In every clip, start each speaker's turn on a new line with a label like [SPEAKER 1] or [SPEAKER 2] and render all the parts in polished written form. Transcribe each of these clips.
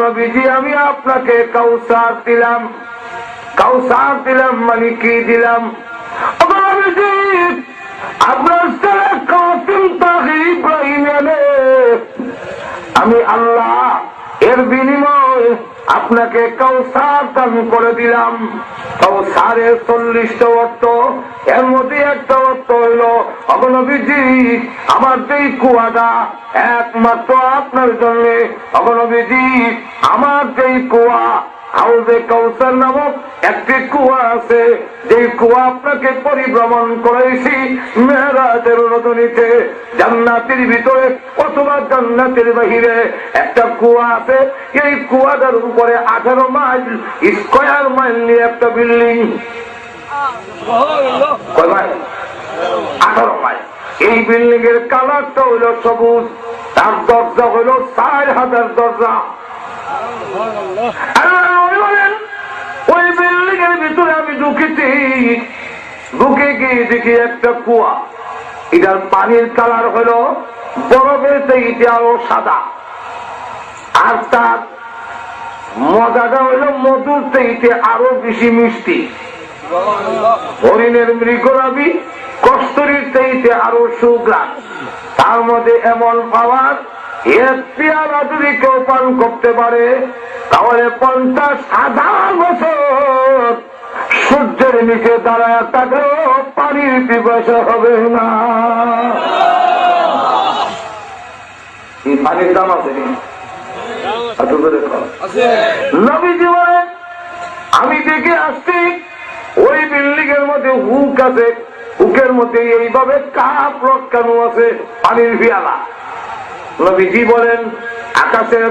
[SPEAKER 1] নবীজি আমি আপনাকে কাউসার দিলাম। কাউসার দিলাম মানে কি দিলাম? নবীজি আপনার ছেলে কাসিম তাহি ইব্রাহিম আমি আল্লাহ এর বিনিময়ে আপনাকে কাউসার দান করে দিলাম। কাউসারের 40টা অর্থ, এর মধ্যে একটা অর্থ হইল অগনবীজি আমার যেই কুয়াটা একমাত্র আপনার জন্য। অগনবীজি আমার যেই কুয়া হাউজে কাউসার নামক একটি কুয়া আছে, যে কুয়া আপনাকে পরিভ্রমণ করেছি মেরাজের রজনীতে। জান্নাতের ভিতরে অথবা জান্নাতের বাহিরে একটা কুয়া আছে। এই কুয়াটার উপরে 18 মাইল স্কয়ার মাইল নিয়ে একটা বিল্ডিং। 18 মাইল। এই বিল্ডিং এর কালারটা হইল সবুজ, তার দরজা হইল 4000 দরজা। ওই বিল্ডিং এর ভিতরে আমি ঢুকেছি, ঢুকে গিয়ে দেখি একটা কুয়া। এটার পানির কালার হলো বরফের থেকে আরো সাদা, আর তার মজাটা হলো মধুর থেকে আরো বেশি মিষ্টি। হরিণের মৃগনাভি কস্তুরীর থেকে আরো সুগ্রাণ। তার মধ্যে এমন পাওয়ার, এক পেয়ালা যদি কেউ পান করতে পারে তাহলে 50,000 বছর সূর্যের নিচে দাঁড়ায় তাকেও পানির পিপাসা হবে না। এই পানির দাম আছে নবীজি বলেন আমি দেখে আসছি ওই বিল্ডিং এর মধ্যে হুক আছে, হুকের মধ্যে এইভাবে কাপ লটকানো আছে পানির পিয়ালা। নবীজি বলেন আকাশের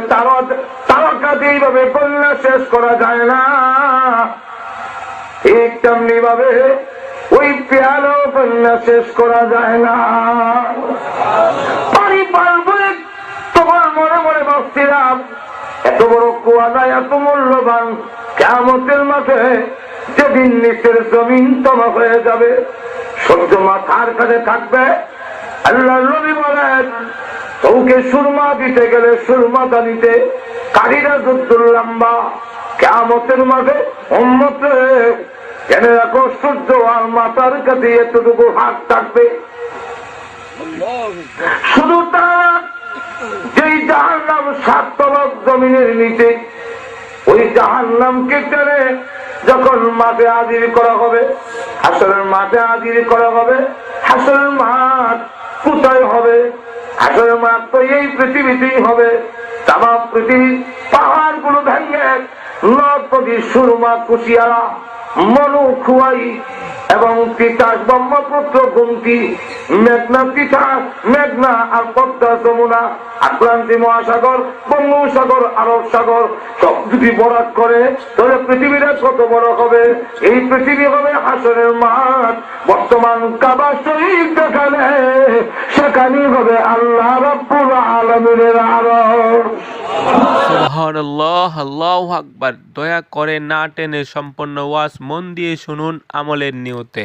[SPEAKER 1] তারকা দিয়ে এইভাবে কন্যা শেষ করা যায় না, ঠিক তেমনি ভাবে ওই পেয়ালো কন্যা শেষ করা যায় না। পানি পান বলে তখন মনে মনে ভাবছিলাম এত বড় কুয়াটা এত মূল্যবান, কিয়ামতের মাঠে যেদিন নিচের জমিন তমা হয়ে যাবে, সূর্য মাথার কাছে থাকবে। আল্লাহর নবী বলেন চৌকে সুরমা দিতে গেলে সুরমা দানিতে কারিরা যুদ্ধ লম্বা। কিয়ামতের মাঠে উম্মতে জেনে রাখো সূর্য আর মাথার কাছে এতটুকু হাত থাকবে। শুধু তারা যেই জাহান্নাম 7 তরফ জমিনের নিচে, ওই জাহান্নামকে টেনে যখন মাঠে হাজির করা হবে, হাসরের মাঠে হাজির করা হবে। হাসরের মাঠ কোথায় হবে? হাসরের মাঠ তো এই পৃথিবীতেই হবে। তাম পৃথিবীর পাহাড় গুলো ভেঙে নদ নদী সুরমা কুশিয়ারা মনু খুয়াই এবং তিতাস ব্রহ্মপুত্র গুমতি মেঘনা তিতাস মেঘনা আর পদ্মা যমুনা আটলান্টিক মহাসাগর বঙ্গোপসাগর আরব সাগর সব যদি বরাদ করে তাহলে পৃথিবীটা কত বড় হবে। এই পৃথিবী হবে হাসরের মাঠ। বর্তমান কাবা শরীফ যেখানে, সেখানেই হবে আল্লাহ রাব্বুল আলামিনের আরশ।
[SPEAKER 2] সুবহানাল্লাহ, আল্লাহু আকবার। দয়া করে না টেনে সম্পূর্ণ ওয়াজ মন দিয়ে শুনুন আমলের নিয়তে।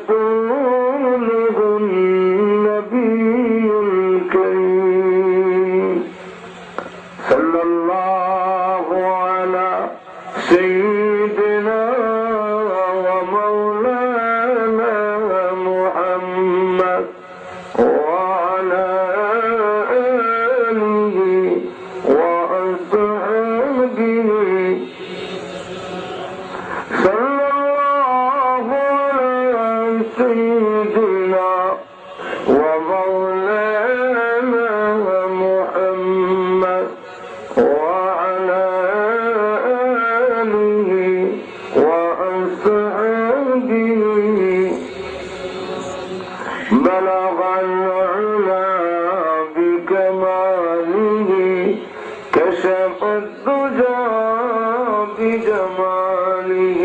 [SPEAKER 1] ورسوله النبي الكريم صلى الله على سيدنا ومولانا محمد وعلى آله وأصحابه صلى الله على سيدنا ومولانا محمد وعلى آله وأصحابه بلغ العلا بكماله كشف الدجى بجماله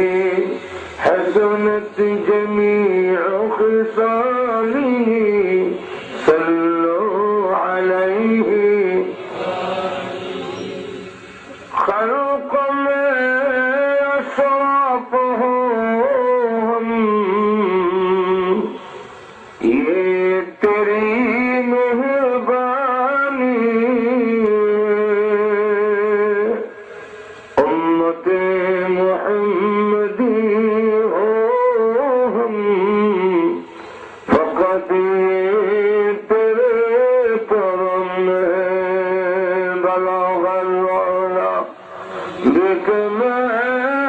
[SPEAKER 1] حسنت جميع خصاله صلوا عليه خلق ما يشرفهم ये तेरी मेहरबानी उम्मते मुहम्मदी हो हम फकत ये तेरे करम है बलगल उला बिकमालिही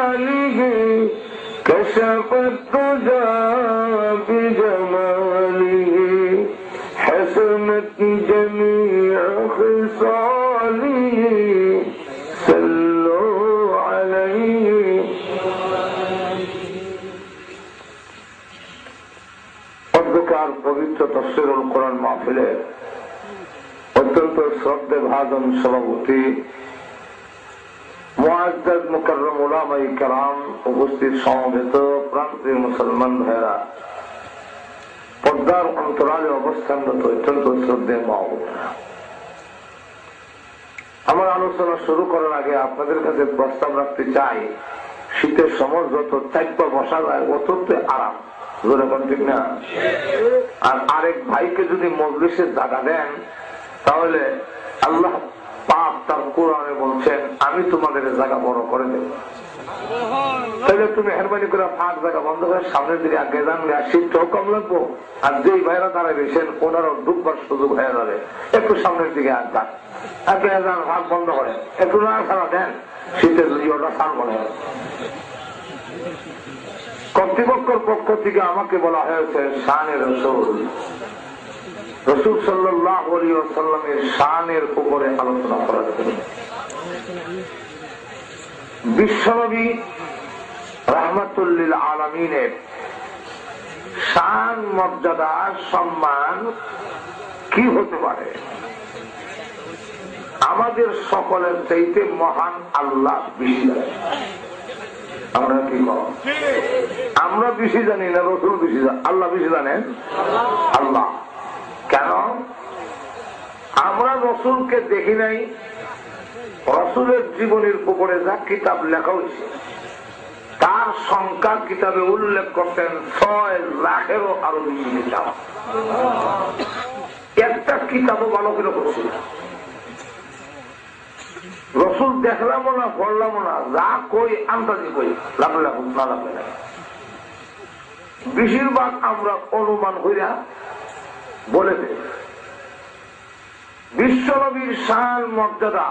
[SPEAKER 1] कशफत तुजा बिजमालिही हसनत जमीअ खिसालिही सल्लु अलैहि। অন্ধকার পবিত্র তাফসীরুল কোরআন মাহফিলের অত্যন্ত শ্রদ্ধে ভাজন সভাপতি মুআজ্জাজ মুকাররম উলামায়ে কেরাম, উপস্থিত সমবেত প্রান্তীয় মুসলমান ভাইরা, পর্দার অন্তরালে অবস্থানরত অত্যন্ত শ্রদ্ধেয় মা ও বোনেরা, আমার আলোচনা শুরু করার আগে আপনাদের কাছে প্রস্তাব রাখতে চাই, শীতের সময় যত চাইপা বসা যায় অততে আরাম, ঠিক না? আর আরেক ভাইকে যদি মজলিসের জায়গা দেন তাহলে আল্লাহ পাক তার কোরআনে বলছেন আমি তোমাদের জায়গা বড় করে দেব। তাহলে তুমি মেহরবানি করে ফাঁক জায়গা বন্ধ করে সামনের দিকে আগে যান, শীতটাও কম লাগবো, আর যেই ভাইরা দাঁড়াবেছেন ওনারও ঢুকবার সুযোগ হয়ে যাবে। একটু সামনের দিকে আগ যান, আগে যান, ফাঁক বন্ধ করেন, একটু না ছাড়া দেন, শীতের ওটা সার করে। কর্তৃপক্ষের পক্ষ থেকে আমাকে বলা হয়েছে শানে রাসূল, রাসূল সাল্লাল্লাহু আলাইহি ওয়াসাল্লামের শানের উপরে আলোচনা করার জন্য। বিশ্বনবী রাহমাতুল লিল আলামিনের শান, মর্যাদা, সম্মান কি হতে পারে? আমাদের সকলের চাইতে মহান আল্লাহ বেশি জানেন। আমরা কি কর, আমরা বেশি জানি না, রাসূল বেশি জানেন, আল্লাহ বেশি জানেন। আল্লাহ কেন? আমরা রাসূলকে দেখি নাই, রাসূলের জীবনের উপরে যা কিতাব লেখা হয়েছে তার সংখ্যা কিতাবে উল্লেখ করতেন 6 লাখেরও আরো বেশি কিতাব। একটা কিতাবও ভালো করে করছিল রাসূল, দেখলাম না, পড়লাম না, যা কই আন্দাজি কই, লাগলে লাগুক না লাগলে না। বেশিরভাগ আমরা অনুমান কইরা বলে দেই। বিশ্বনবীর শান, মর্যাদা,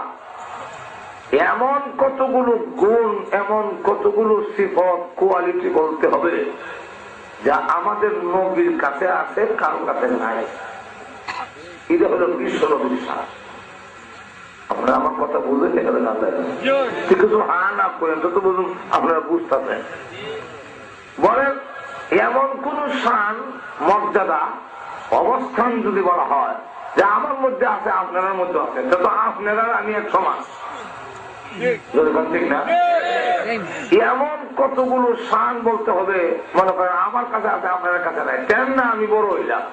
[SPEAKER 1] এমন কতগুলো গুণ, এমন কতগুলো সিফত, কোয়ালিটি বলতে হবে যা আমাদের নবীর কাছে আছে, কারো কাছে নাই। এটা হলো বিশ্বনবীর শান। আপনারা আমার কথা বুঝতে হবে না, কিছু হা না করেন তো বুঝুন, আপনারা বুঝতেছেন। বলেন এমন কোন শান, মর্যাদা, অবস্থান যদি বলা হয় যে আমার মধ্যে আছে, আপনার মধ্যে আছে, তো আপনারা আমি এক সমান, ঠিক না? এমন কতগুলো শান বলতে হবে, মনে করেন আমার কাছে আছে, আপনার কাছে নাই, কেন না আমি বড় হইলাম।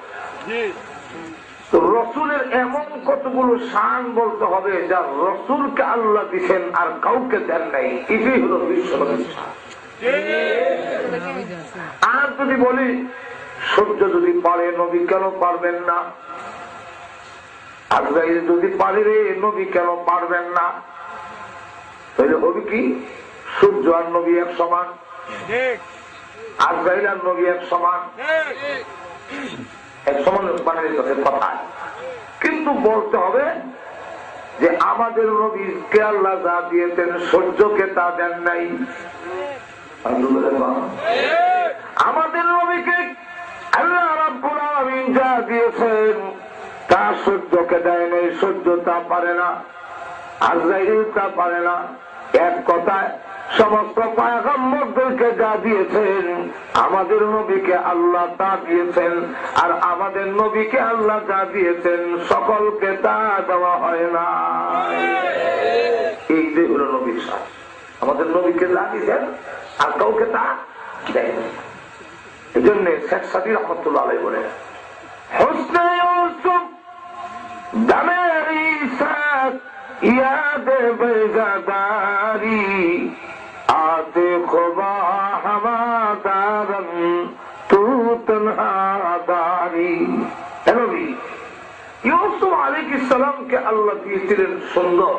[SPEAKER 1] তো রসুলের এমন কতগুলো শান বলতে হবে যা রসুলকে আল্লাহ দিচ্ছেন আর কাউকে দেন নাই, এটাই হলো বিশ্বনবীর শান। আর যদি বলি সূর্য যদি পারে নবী কেন পারবেন না? আজরাইল যদি পারে রে নবী কেন পারবেন না? তাহলে হবে কি সূর্য আর নবী এক সমান, আজরাইল আর নবী এক সমান, এক সমান বানানোর কথা। কিন্তু বলতে হবে যে আমাদের নবীকে আল্লাহ যা দিয়েছেন সূর্যকে তা দেন নাই। আমাদের নবীকে আল্লাহ রাব্বুল আলামিন যা দিয়েছেন তা সূর্যকে দেয় নাই, সূর্য তা পারে না, আজরাইল তা পারে না। এক কথায় সমস্ত পয়গম্বরদেরকে যা দিয়েছেন আমাদের নবীকে আল্লাহ তা দিয়েছেন, আর আমাদের নবীকে আল্লাহ যা দিয়েছেন সকলকে তা দেওয়া হয় না। এই যে হলো নবীর সাথ, আমাদের নবীকে যা দিয়েছেন আর কাউকে তা দেয় না। এই জন্য শেখ সাদী রহমতুল্লাহ আলাইহি বলেন, হুসনে ইউসুফ দামের ইসাক ইয়াদ বেগাদারি आते खुबा हमादारन तू तन्हादारी। ইউসুফ আলাইহিস সালামকে আল্লাহ দিয়েছিলেন সুন্দর,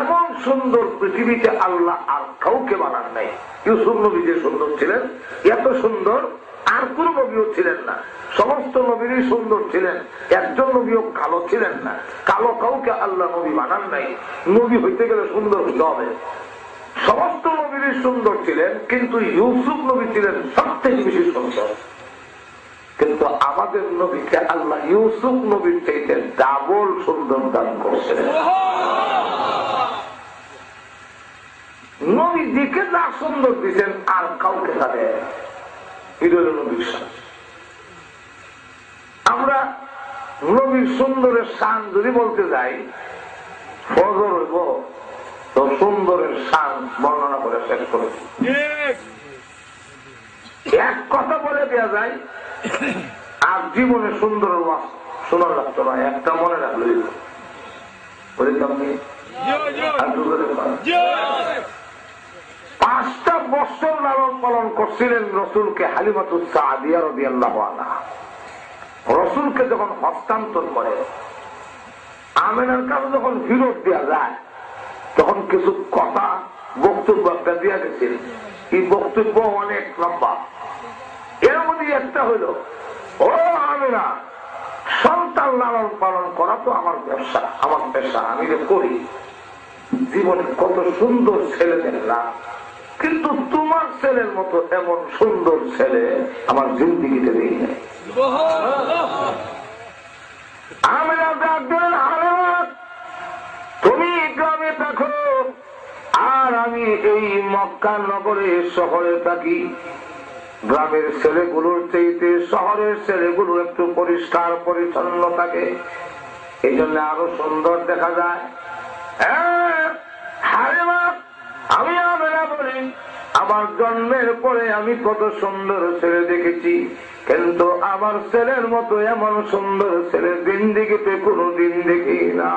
[SPEAKER 1] এমন সুন্দর পৃথিবীতে আল্লাহ আর কাউকে বানান নাই। ইউসুফ নবী যে সুন্দর ছিলেন, এত সুন্দর আর কোন নবীও ছিলেন না। সমস্ত নবীরই সুন্দর ছিলেন, একজন নবীও কালো ছিলেন না। কালো কাউকে আল্লাহ নবী বানান নাই। নবী হইতে গেলে সুন্দর হইতে হবে। সমস্ত নবীরই সুন্দর ছিলেন, কিন্তু ইউসুফ নবী ছিলেন সবথেকে বেশি সুন্দর। কিন্তু আমাদের নবীকে আল্লাহ ইউসুফ নবীর চাইতে ডাবল সুন্দর দান করছেন। নবী দিকে যা সুন্দর দিচ্ছেন আর কাউকে তাদের নবীর শান। আমরা নবীর সুন্দরের শান যদি বলতে যাই ফজর হইব তো সুন্দরের শান বর্ণনা করে শেষ করেছি। এক কথা বলে দেওয়া যায় আর জীবনে সুন্দরের ওয়াজ শোনার লাগতো না, একটা মনে রাখলো। বলতাম 5টা বছর লালন পালন করছিলেন রসুলকে হালিমাতুস সাদিয়া রাদিয়াল্লাহু আনহা। রসুলকে যখন হস্তান্তর করে আমেনার কাছে যখন ফিরত দেওয়া যায় তখন কিছু কথা বক্তব্য একটা দেওয়া গেছিল। এই বক্তব্য অনেক লম্বা। এর মধ্যে একটা হইল, ও আমেনা, সন্তান লালন পালন করা তো আমার ব্যবসা, আমার পেশা, আমি যে করি। জীবনে কত সুন্দর ছেলে দেখলাম, কিন্তু তোমার ছেলের মতো এমন সুন্দর ছেলে আমার জিন্দিগিতে নেই। আমেনা ডাকলেন, হালিমা তুমি গ্রামে থাকো আর আমি এই মক্কা নগরে শহরে থাকি। গ্রামের ছেলেগুলোর চাইতে শহরের ছেলেগুলো একটু পরিষ্কার পরিচ্ছন্ন থাকে, এই জন্য আরো সুন্দর দেখা যায়। হালিমা, আমি আমেনা বলি, আমার জন্মের পরে আমি কত সুন্দর ছেলে দেখেছি, কিন্তু আমার ছেলের মতো এমন সুন্দর ছেলে জিন্দেগিতে কোনদিন দেখি না।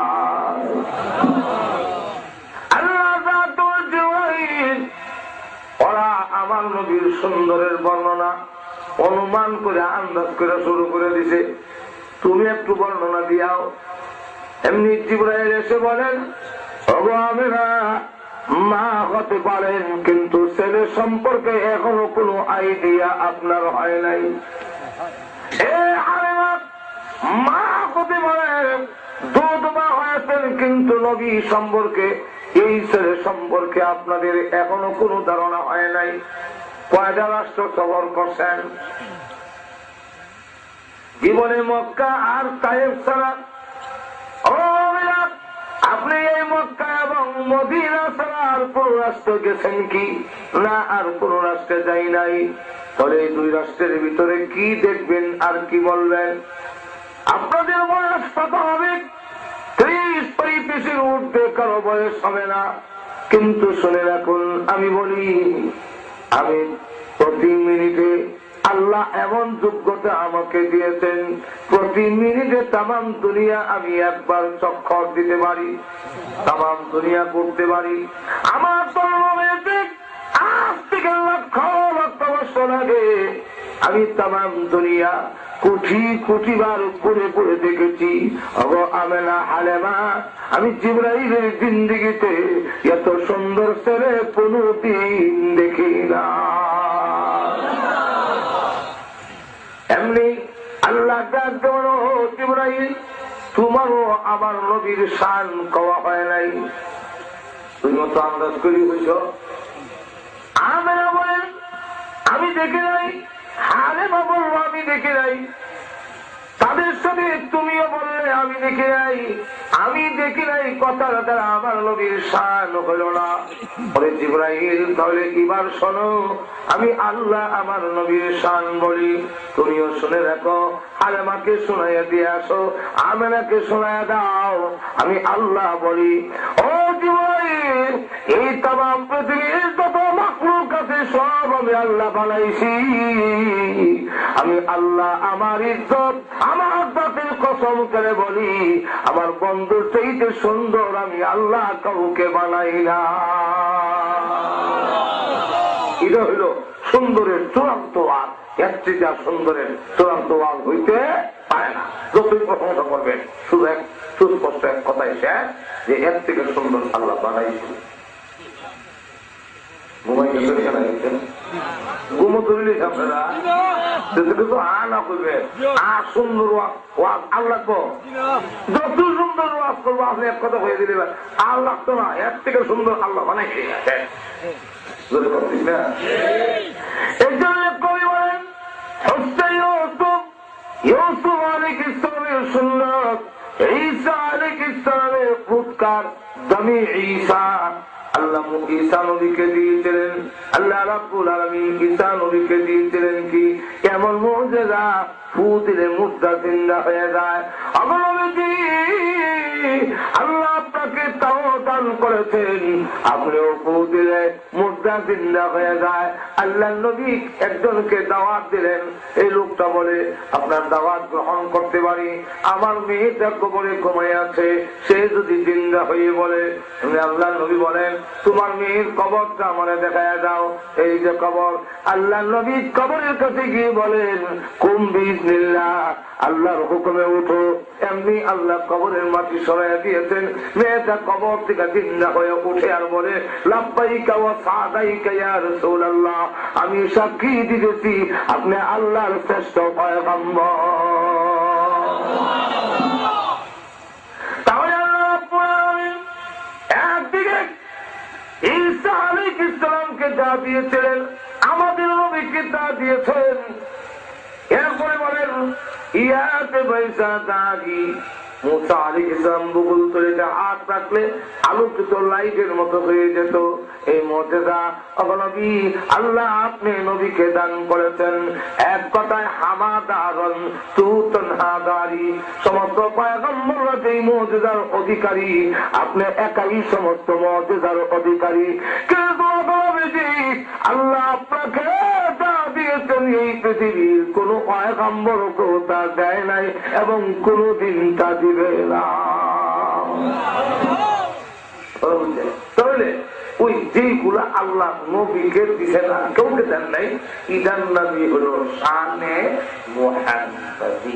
[SPEAKER 1] ওরা আমার নবীর সুন্দরের বর্ণনা অনুমান করে আন্দাজ করে শুরু করে দিছে, তুমি একটু বর্ণনা দিয়াও। এমনি জিবরাইল এসে বলেন, ওগো আমেনা, মা হতে পারেন কিন্তু ছেলে সম্পর্কে এখনো কোনো আইডিয়া আপনার হয় নাই। মা হতে পারেন, দুধ মা হয়েছেন, কিন্তু নবী সম্পর্কে, এই ছেলে সম্পর্কে আপনাদের এখনো কোনো ধারণা হয় নাই। কয়টা রাষ্ট্র সফর করছেন জীবনে? মক্কা আর তায়েফ ছাড়া। আপনি এই মক্কা এবং মদিনা ছাড়া আর কোন রাষ্ট্র গেছেন কি? না, আর কোন রাষ্ট্রে যাই নাই। তাহলে এই 2 রাষ্ট্রের ভিতরে কি দেখবেন আর কি বলবেন? আপনাদের বয়স কত হবে? 30-35 ঊর্ধ্বে কারো বয়স হবে না। কিন্তু শুনে রাখুন, আমি বলি, আমি প্রতি মিনিটে আল্লাহ এমন যোগ্যতা আমাকে দিয়েছেন, প্রতি মিনিটে তামাম দুনিয়া আমি একবার চক্কর দিতে পারি, তামাম দুনিয়া করতে পারি। আমার জন্ম হয়েছে আজ থেকে লক্ষ লক্ষ বছর আগে, আমি তামাম দুনিয়া কোটি কোটি বার পড়ে পড়ে দেখেছি। ওগো আমেনা হালেমা, আমি জিবরাইলের জিন্দেগিতে এত সুন্দর ছেলে কোনদিন দেখি না। এমনি আল্লাহ ডাক দেওয়ানো, জিবরাইল তোমারও আমার নবীর শান কওয়া হয় নাই, তুমি তো আন্দাজ করি হইছ। আমেনা বলেন আমি দেখি নাই, হালেমা বলবো আমি দেখি নাই, তাদের সাথে তুমিও বললে আমি দেখি নাই, আমি দেখি নাই, কথার দ্বারা আমার নবীর শান হইল না। বলে জিবরাইল তাহলে এবার শোনো, আমি আল্লাহ আমার নবীর শান বলি, তুমিও শুনে রাখো, হালেমাকে শোনাইয়া দিয়ে আসো, আমেনাকে শোনাইয়া দাও, আমি আল্লাহ বলি। ও জিবরাইল, এই তামাম পৃথিবীর যত মাখলুক আছে সব আমি আল্লাহ বানাইছি, আমি আল্লাহ আমার ইজ্জত আমার জাতের কসম করে বলি, আমার বন্ধুর চাইতে সুন্দর আমি আল্লাহ কাউকে বানাই না। এটা হইল সুন্দরের চূড়ান্ত ওয়াজ, এর চেয়ে যা সুন্দরের চূড়ান্ত ওয়াজ হইতে পারে না। যতই প্রশংসা করবেন শুধু এক সুস্পষ্ট এক কথাই শেষ, যে এর থেকে সুন্দর আল্লাহ বানাইছে। ঘুমো ধরলি আপনারা কিছু না করবে, আর সুন্দর ওয়াজ আর লাগবো, যত সুন্দর ওয়াজ করবো আপনি এক কথা হয়ে দিলে আর লাগতো না, এর থেকে সুন্দর আল্লাহ বানাইছে। এই জন্য কবি বলেন ইউসুফ আলাইহিস ইসলামের সুন্নাত, ঈসা আলাইহিস ইসলামের ফুৎকার দামি ঈসা আল্লাহ ঈসা নবীকে দিয়েছিলেন, আল্লাহ রাব্বুল আলামিন ঈসা নবীকে দিয়েছিলেন কি এমন মুজিজা, ফু দিলে মুর্দা জিন্দা হয়ে যায়। আল্লাহ আপনাকে তাও দান করেছেন, আপনিও ফু দিলে মুর্দা জিন্দা হয়ে যায়। আল্লাহ নবী একজনকে দাওয়াত দিলেন, এই লোকটা বলে আপনার দাওয়াত গ্রহণ করতে পারি, আমার মেয়েটা কবরে ঘুমায় আছে, সে যদি জিন্দা হয়ে বলে, আল্লাহ নবী বলেন তোমার মেয়ের কবরটা আমারে দেখায় দাও, এই যে কবর। আল্লাহ নবী কবরের কাছে গিয়ে বলেন কুম বিইজনিল্লাহ, আল্লাহর হুকুমে উঠো। এমনি আল্লাহ কবরের মাটি সরাইয়া দিয়েছেন, মেয়েটা কবর থেকে জিন্দা হয়ে উঠে আর বলে লাব্বাইকা ওয়া সাদাইকা ইয়া রাসূলুল্লাহ, আমি সাক্ষী দিতেছি আপনি আল্লাহর শ্রেষ্ঠ পয়গম্বর। তাহলে আল্লাহ রাব্বুল আলামিন একদিকে ঈসা আলাইহিস সালামকে যা দিয়েছিলেন, আমাদের নবীকে তা দিয়েছেন। এরপরে বলেন ইয়াতে বাইসা দাগি, মুসা আলাইহিস সালাম বুকুল তলিতে হাত রাখলে আলোকিত লাইটের মতো হয়ে যেত। এই মুজিজা নবী আল্লাহ আপনি নবীকে দান করেছেন। এক কথায় হামাদারন তুতন হাদারি, সমস্ত পয়গম্বররা যেই মুজিজার অধিকারী, আপনি একাই সমস্ত মুজিজার অধিকারী। কিন্তু নবীজি আল্লাহ আপনাকে যা দিয়েছেন এই পৃথিবীর কোন পয়গম্বরকেও তা দেয় নাই এবং কোনদিন তা দিবে না। তাহলে ওই যেগুলা আল্লাহ নবীকে দিছে না, কাউকে দেন নাই, ইদান নবী হলো শানে মুহাম্মাদি।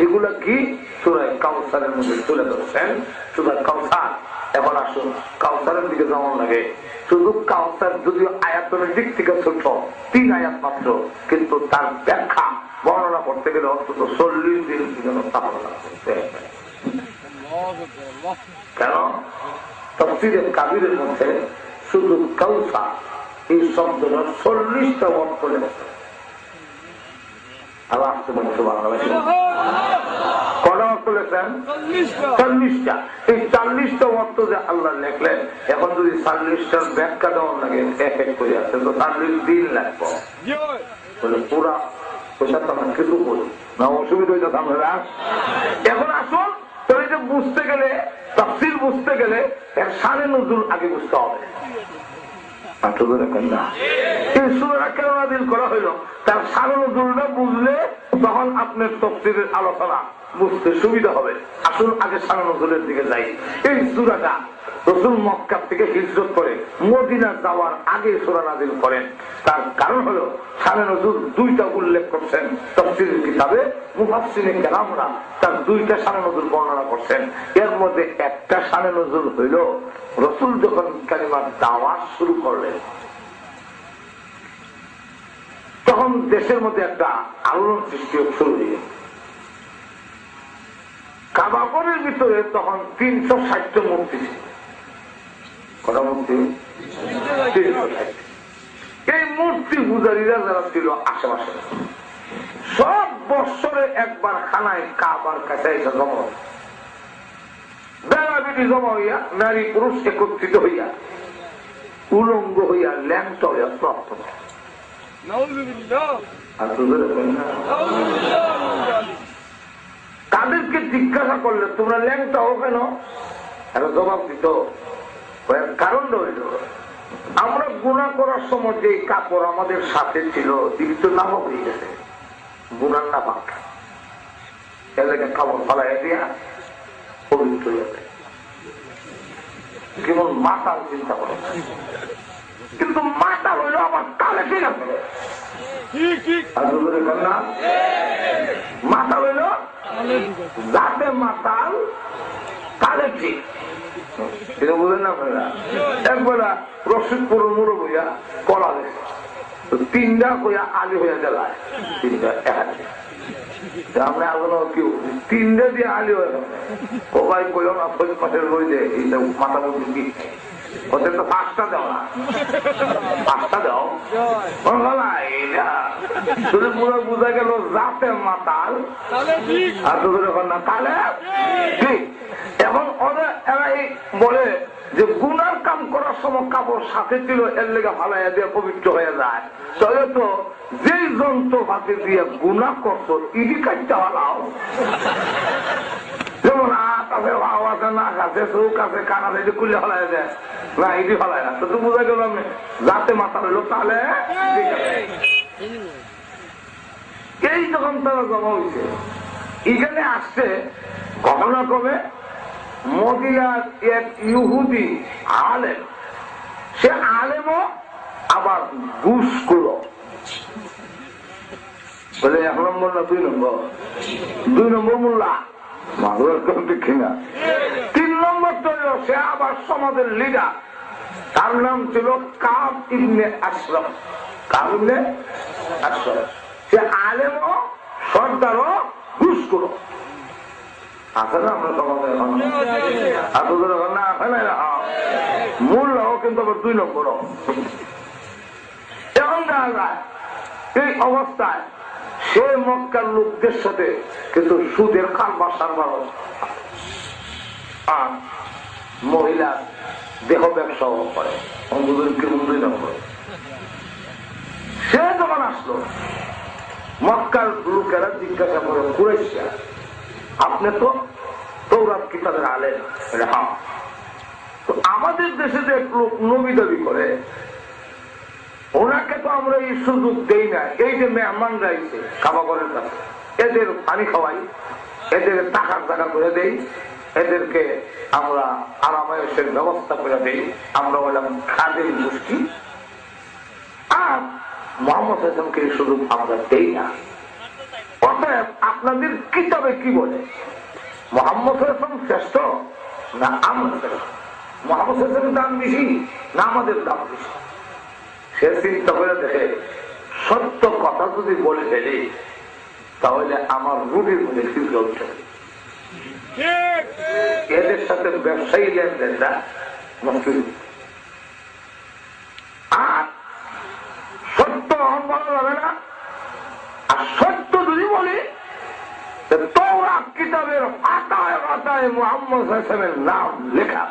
[SPEAKER 1] এগুলা কি সূরা কাউসারের মধ্যে তুলে ধরছেন। সূরা কাউসার, এখন আসুন কাউসারের দিকে যেমন লাগে, শুধু কাউসার যদিও আয়াতের দিক থেকে ছোট 3 আয়াত মাত্র, কিন্তু তার ব্যাখ্যা বর্ণনা করতে গেলে অন্তত 40 দিন স্থাপনা করতে। কেন? তাফসীরে কাবীরের মধ্যে শুধু কাউসার এই শব্দটা 40টা অর্থ লেখা। আবার আসতে বলছে বাংলাদেশে কটা অর্থ লেখলেন? 40টা। এই 40টা অর্থ যে আল্লাহ লেখলেন, এখন যদি 40টার ব্যাখ্যা দেওয়ার লাগে এক এক করে আসছে তো 40 দিন লাগবে। পুরা পয়সা তো আমরা কিছু করি না, অসুবিধা হইতে আমরা। এখন আসুন তাহলে যে বুঝতে গেলে, তাফসীর বুঝতে গেলে এর শানে নুজুল আগে বুঝতে হবে। তার শানে নুজুলটা বুঝলে তখন আপনার তাফসীরের আলোচনা বুঝতে সুবিধা হবে। আসুন আগে শানে নুজুলের দিকে যাই। এই সূরাটা রাসূল মক্কা থেকে হিজরত করে মদিনা যাওয়ার আগে সূরা নাযিল করেন। তার কারণ হলো শানে নজুল দুইটা উল্লেখ করছেন তাফসীরের কিতাবে, মুফাসসিরিন কেরামরা তার দুইটা শানে নজুল বর্ণনা করছেন। এর মধ্যে একটা শানে নজুল হইল রাসূল যখন কালিমার দাওয়াত শুরু করলেন তখন দেশের মধ্যে একটা আলোড়ন সৃষ্টি শুরু হয়ে গেল। কাবা ঘরের ভিতরে তখন 360টা মূর্তি ছিল। কটা মূর্তি? 360। এই মূর্তি পূজারীরা যারা ছিল আশেপাশে সব বৎসরে একবার খানায় কাবার কাছে এসে জমা হয়। বেলা বেটি জমা হইয়া নারী পুরুষ একত্রিত হইয়া উলঙ্গ হইয়া ল্যাংটা হইয়া প্রাপ্ত হয়। তাদেরকে জিজ্ঞাসা করলে তোমরা ল্যাংটা হো কেন? একটা জবাব দিত, কারণ রইল আমরা গুনাহ করার সময় যে কাপড় আমাদের সাথে ছিল দিবিত নামক হয়ে গেছে, গুনার না পাক এলাকা কাপড় ফলাই দিয়া পবিত্র হয়ে কেমন মাতাল চিন্তা করে। কিন্তু মাতাল হইল আবার কালে ঠিক আছে না, মাতাল হইল যাতে মাতাল কালে ঠিক। এটা বুঝেন না আপনারা? একবার রশিদপুর মুড়ো বইয়া কলা গেছে, তিনটা কইয়া আলি হইয়া জ্বালায়, তিনটা আমরা এখনো কেউ তিনটা দিয়ে আলি হয়ে সবাই কইও না ফৈজ মাসের বই দেয় মাথা মধ্যে কি ওদের তো 5টা দাও না, 5টা দাও পুরো বোঝা গেল যাতে মাতাল আর তোদের এখন না তাহলে ঠিক। এখন ওদের এরাই বলে যে গুনার কাম করার সময় কাপড় সাথে ছিল এর লেগে ফালাইয়া দিয়ে পবিত্র হয়ে যায়। তাহলে তো যেই যন্ত্র হাতে দিয়ে গুনাহ করতো ইডি কাটতে হলাও, যেমন আছে ভাও আছে নাক আছে চৌক আছে কান আছে এটি খুললে ফেলাই দেয় না, ইডি ফেলায় না। তো বোঝা গেল আমি যাতে মাথা রইল তাহলে এই যখন তারা জমা হয়েছে এখানে আসছে ঘটনাক্রমে মদিনার এক ইহুদি আলেম, সে আলেমও আবার ঘুষখোর। বলে 1 নম্বর না 2 নম্বর? 2 নম্বর মোল্লা মাগুর কিনা। 3 নম্বর তো সে আবার সমাজের লিডার, তার নাম ছিল কাব ইবনে আশরাফ। কাব ইবনে আশরাফ সে আলেমও সর্দারও ঘুষখোর। আছে না আমরা সমাজে এখন আপনাদের এখন না আছে না, মোল্লাও কিন্তু আবার 2 নম্বরও। এখন দেখা যায় এই অবস্থায় সে মক্কার লোকদের সাথে কিন্তু সুদের কারবার সারবার আর মহিলা দেহ ব্যবসাও করে। সে যখন আসলো মক্কার লোকেরা জিজ্ঞাসা করে কুরাইশা আপনি তো তৌরাত কিতাবের আলেম? হ্যাঁ। তো আমাদের দেশে যে লোক নবী দাবি করে ওনাকে তো আমরা এই সুযোগ দেই না। এই যে মেহমান যাইছে কাবাগরের কাছে এদের পানি খাওয়াই, এদের টাকার জায়গা করে দেই, এদেরকে আমরা আরামায়েশের ব্যবস্থা করে দেই, আমরা বললাম খাদের গোষ্ঠী। আর মোহাম্মদ হাসানকে এই সুযোগ আমরা দেই না। অতএব আপনাদের কিতাবে কি বলে মোহাম্মদ হাসান শ্রেষ্ঠ না আমরা শ্রেষ্ঠ? মোহাম্মদ হাসানের দাম বেশি না আমাদের দাম বেশি? সে চিন্তা করে দেখে সত্য কথা যদি বলে ফেলে তাহলে আমার রুটির মধ্যে ফিরে উঠে এদের সাথে ব্যবসায়ী লেনদেনটা মুশকিল। আর সত্য বলা যাবে না। আর সত্য যদি বলি তওরাত কিতাবের পাতায় পাতায় মুহাম্মদ হাসানের নাম লেখা।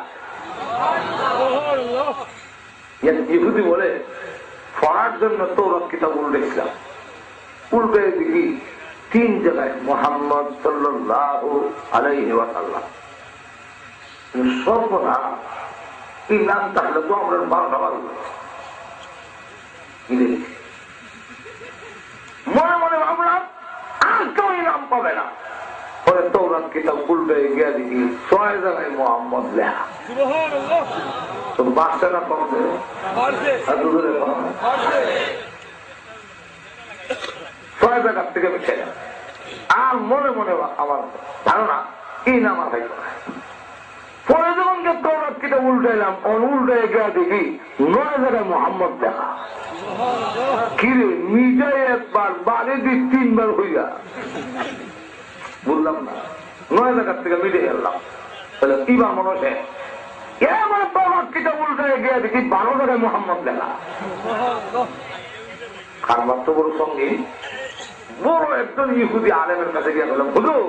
[SPEAKER 1] ইহুদি বলে পড়ার জন্য তওরাত কিতাব উল্লেখলাম, উল্টে দেখি 3 জায়গায় মুহাম্মদ সাল্লাল্লাহু আলাইহি ওয়াসাল্লাম। সর্বনা এই নাম থাকলে তো আমরা 12টা বাজবে। মনে মনে ভাবলাম আর কেউ এই নাম পাবে না। পরে তৌরাত কিতাব উল্টে গিয়ে দেখি 6 জায়গায় মোহাম্মদ লেখা। তো বাচ্চারা কমছে, আর দুধরে কম 6 জায়গার থেকে মিশে যায়। আর মনে মনে আমার ধারণা কি না মাথায় করে। পরে যখন তৌরাত কিতাব উল্টাইলাম, উল্টে গিয়ে দেখি 9 জায়গায় মোহাম্মদ লেখা। কিরে মিটাই একবার, বাড়ি দি 3 বার হইয়া, বললাম না 9 জায়গার থেকে মিটে গেলাম। তাহলে কি বা মানুষে আমার তৌরাত কিতাব উল্টে গিয়ে দেখি 12 জায়গায় মোহাম্মদ লেখা। খারবার তো বড় সঙ্গী বড় একজন ইহুদি আলেমের কাছে গিয়ে বললাম, হুজুর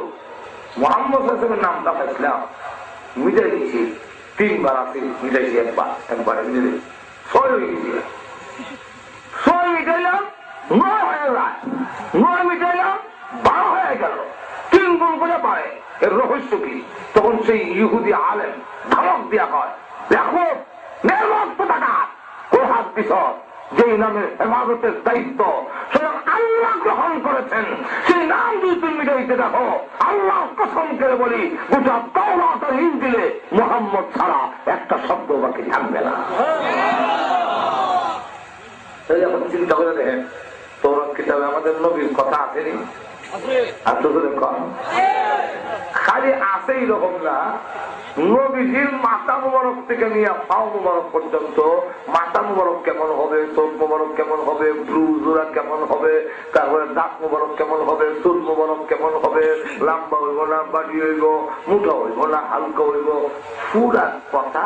[SPEAKER 1] মোহাম্মদ হাসানের নামটা পাইছিলাম, মিটাই দিচ্ছি 3 বার আছে, মিটাইছি একবারে মিটে দিচ্ছি 6 হয়ে গেছি। 6 মিটাইলাম 9 হয়ে যায়, 9 মিটাইলাম 12 হয়ে গেল, 3 গুণ করে পারে। এর রহস্য কি? তখন সেই ইহুদি আলেম ধমক দিয়া কয়, দেখো কোরআন বিষয় যেই নামের হেফাজতের দায়িত্ব স্বয়ং আল্লাহ গ্রহণ করেছেন, সেই নাম যদি তুমি মিটাইতে দেখো, আল্লাহ কসম করে বলি গোটা তাওরাত আর ইনজিলে মুহাম্মদ ছাড়া একটা শব্দ বাকি থাকবে না। এখন চিন্তা করে দেখেন, তৌরাত কিতাবে আমাদের নবীর কথা আসেনি? আর তো কম খালি আছে এরকম না, নবীজির মাথা মুবারক থেকে নিয়ে পাও মুবারক পর্যন্ত, মাথা মুবারক কেমন হবে, চোখ মুবারক কেমন হবে, ব্রু জোড়া কেমন হবে, তারপরে দাঁত মুবারক কেমন হবে, চুল মুবারক কেমন হবে, লম্বা হইব না বাড়ি হইব, মুঠা হইব না হালকা হইব, পুরা কথা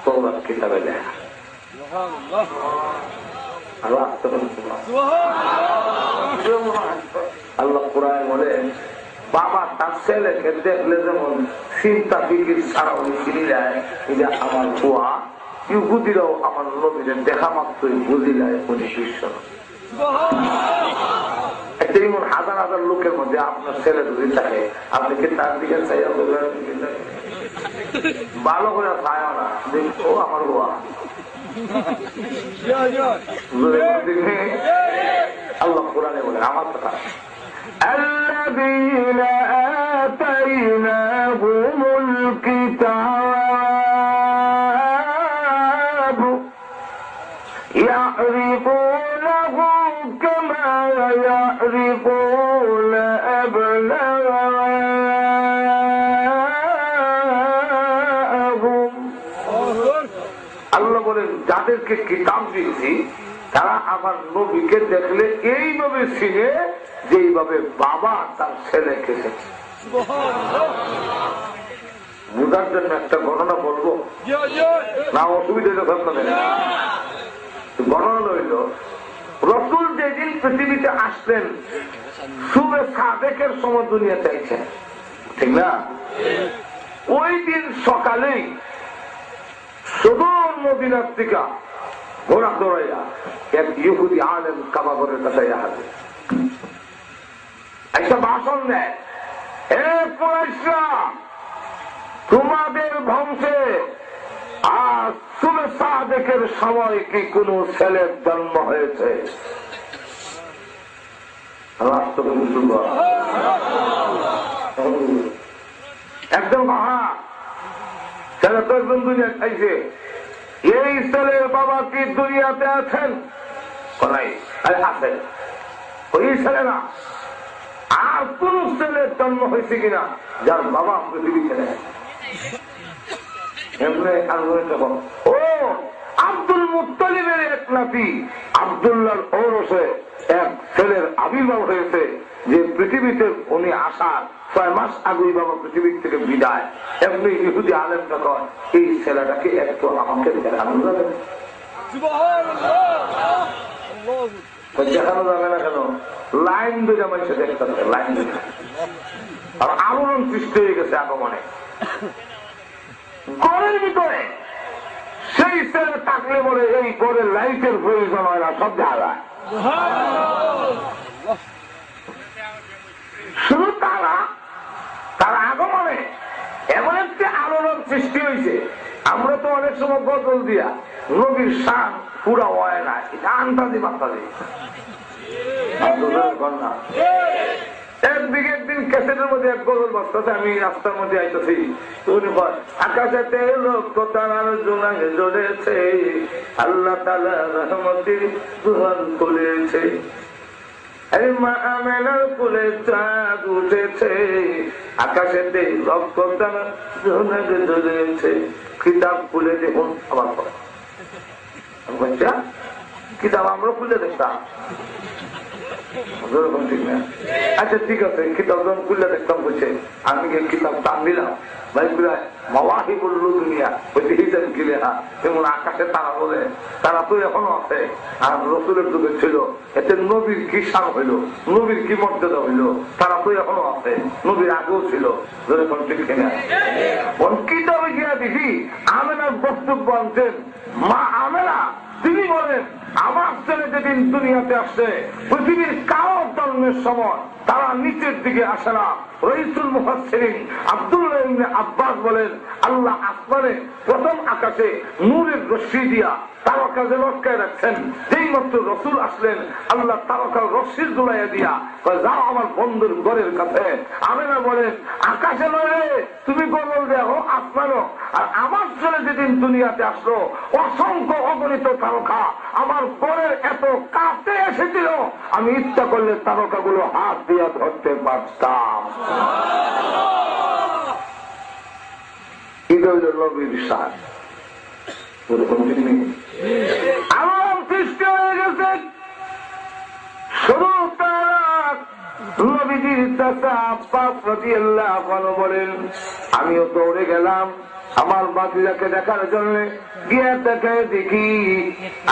[SPEAKER 1] তৌরাত কিতাবে লেখা। আল্লাহ কোরআনে বলেন, বাবা তার ছেলেকে দেখলে যেমন চিন্তা ফিকির ছাড়া উনি চিনি যায়, এটা আমার বুয়া ইহুদিরাও আমার নবীদের দেখা মাত্রই বুঝি যায় উনি শিষ্য। একটা এমন হাজার হাজার লোকের মধ্যে আপনার ছেলে যদি থাকে, আপনি কি তার দিকে চাইয়া ভালো করে চায় না, দেখো আমার বুয়া। আল্লাহ কোরআনে বলে আমার কথা, الذين آتيناهم الكتاب يعرفونه كما يعرفون أبناءهم। আল্লাহ বলেন, যাদেরকে কিতাব দিয়েছি তারা আমার নবীকে দেখলে এইভাবে চিনে যেইভাবে বাবা তার ছেলেকে দেখে। বুঝার জন্য একটা ঘটনা বলবো না, অসুবিধা ঘটনা রইল, রসুল যেদিন পৃথিবীতে আসলেন শুভে সাদেকের সময় দুনিয়া চাইছেন, ঠিক না? ওই দিন সকালেই সুদূর মদিনার থেকে ঘোড়া দৌড়াইয়া এক ইহুদি আলেম কাবাগরের কাছে হাজির, একটা ভাষণ দেয়, হে কুরাইশরা, তোমাদের বংশে আজ সুবে সাদেকের সময় কি কোন ছেলের জন্ম হয়েছে? একদম মহা ছেলে তো একদম দুনিয়া খাইছে, এই ছেলের বাবা কি দুনিয়াতে আছেন? আছেন। ওই ছেলে না, আর কোন ছেলের জন্ম হয়েছে কিনা যার বাবা পৃথিবী ছেলে? ও আব্দুল মুত্তালিবের এক নাতি আব্দুল্লাহর ঔরসে এক ছেলের আবির্ভাব হয়েছে, যে পৃথিবীতে উনি আসার 6 মাস আগেই বাবা পৃথিবীর থেকে বিদায়। এমনি ইহুদি আলেমটা কয়, এই ছেলেটাকে একটু আমাকে দেখানো যাবে? দেখানো যাবে না কেন? লাইন দুইটা মানুষের দেখতে হবে, লাইন দুইটা। আর আলোড়ন সৃষ্টি হয়ে গেছে আগমনে ঘরের ভিতরে। সেই ছেলে থাকলে বলে এই ঘরের লাইটের প্রয়োজন হয় না, সব দেখা যায়। শুধু তার আগমনে এমন একটি আলোড়ন সৃষ্টি হয়েছে, আমরা তো অনেক সময় বদল দিয়া নবীর শান পুরা হয় না, এটা আন্তাজি বান্তাজি। একদিকে একদিন ক্যাসেটের মধ্যে এক গরুর বস্তাতে আমি রাস্তার মধ্যে আইতেছি, আকাশেতে লক্ষ্য তারার জোনাকে জ্বলেছে, আল্লাহ তাআলা রহমতের দুহান খুলেছে, মা আমেনার ফুলে চাঁদ উঠেছে, আকাশেতে লক্ষ্য তারা জোনাকে জ্বলেছে। কিতাব খুলে দেখুন, আবার কিতাব আমরা খুলে দেখতাম। আচ্ছা ঠিক আছে, কিতাব যখন খুলে দেখতাম বলছে, আমি কিতাব টান দিলাম আকাশে তারা বলে, তারা তো এখনো আছে। আর রসুলের যুগে ছিল, এতে নবীর কি সার হইল, নবীর কি মর্যাদা হইল, তারা তো এখনো আছে, নবীর আগেও ছিল। কিতাবে গিয়া দেখি আমেনার বক্তব্য আনছেন, মা আমেনা তিনি বলেন, আমার ছেলে যেদিন দুনিয়াতে আসছে, পৃথিবীর কারো জন্মের সময় তারা নিচের দিকে আসে না। রইসুল মুফাসসিরিন আব্দুল্লাহ ইবনে আব্বাস বলেন, আল্লাহ আসমানে প্রথম আকাশে নূরের রশ্মি দিয়া তারকা যে লটকায় রাখছেন, যেই মাত্র রসুল আসলেন, আল্লাহ তারকার রশ্মি জুড়াইয়া দিয়া যাও আমার বন্ধুর ঘরের কাছে। আমেনা বলেন, আকাশে নয়, তুমি গরল দেখো আসমানো। আর আমার ছেলে যেদিন দুনিয়াতে আসলো, অসংখ্য অগণিত তারকা আমার ঘরের এত কাছে এসেছিল, আমি ইচ্ছা করলে তারকাগুলো হাত দিয়া ধরতে পারতাম। নবীর সাথ আলম সৃষ্টি হয়ে গেছে। শুরু নবীজির চাচা আব্বাস রাদিয়াল্লাহু আনহু বলেন, আমিও দৌড়ে গেলাম আমার বাতিজাকে দেখার জন্য। গিয়ে দেখে দেখি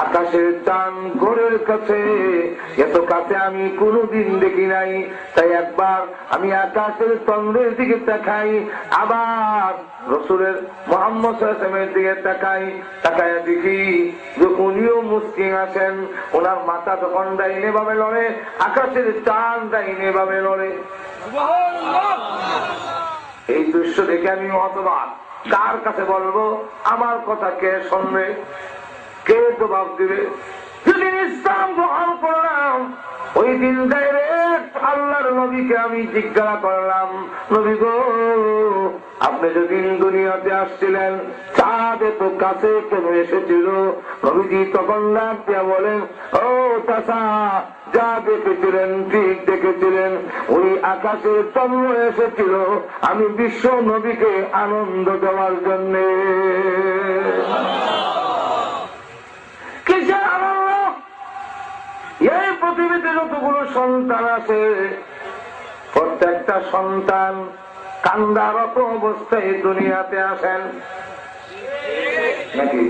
[SPEAKER 1] আকাশের চাঁদ ঘরের কাছে, এত কাছে আমি কোনদিন দেখি নাই। তাই একবার আমি আকাশের চন্দ্রের দিকে তাকাই, আবার রসুলের মুহাম্মদ সাল্লাল্লাহু আলাইহি ওয়াসাল্লামের দিকে তাকাই, তাকায় দেখি যে উনিও মুস্কি আছেন। ওনার মাথা যখন ডাইনে ভাবে লড়ে, আকাশের চাঁদ ডাইনে ভাবে লড়ে। এই দৃশ্য দেখে আমি হতবাক। কার কাছে বলবো? আমার কথা কে শুনবে? কে জবাব দিবে? যেদিন ইসলাম গ্রহণ করলাম, ওই দিন ডাইরেক্ট আল্লাহর নবীকে আমি জিজ্ঞাসা করলাম, নবী গো, আপনি যেদিন দুনিয়াতে আসছিলেন, চাঁদ এত কাছে কেন এসেছিল? নবীজি তখন ডাক দিয়া বলেন, ও চাচা, যা দেখেছিলেন ঠিক দেখেছিলেন। ওই আকাশের চন্দ্র এসেছিল আমি বিশ্ব নবীকে আনন্দ দেওয়ার জন্য। কিসের আনন্দ? এই পৃথিবীতে যতগুলো সন্তান আছে, প্রত্যেকটা সন্তান কান্দারত অবস্থায় দুনিয়াতে আসেন নাকি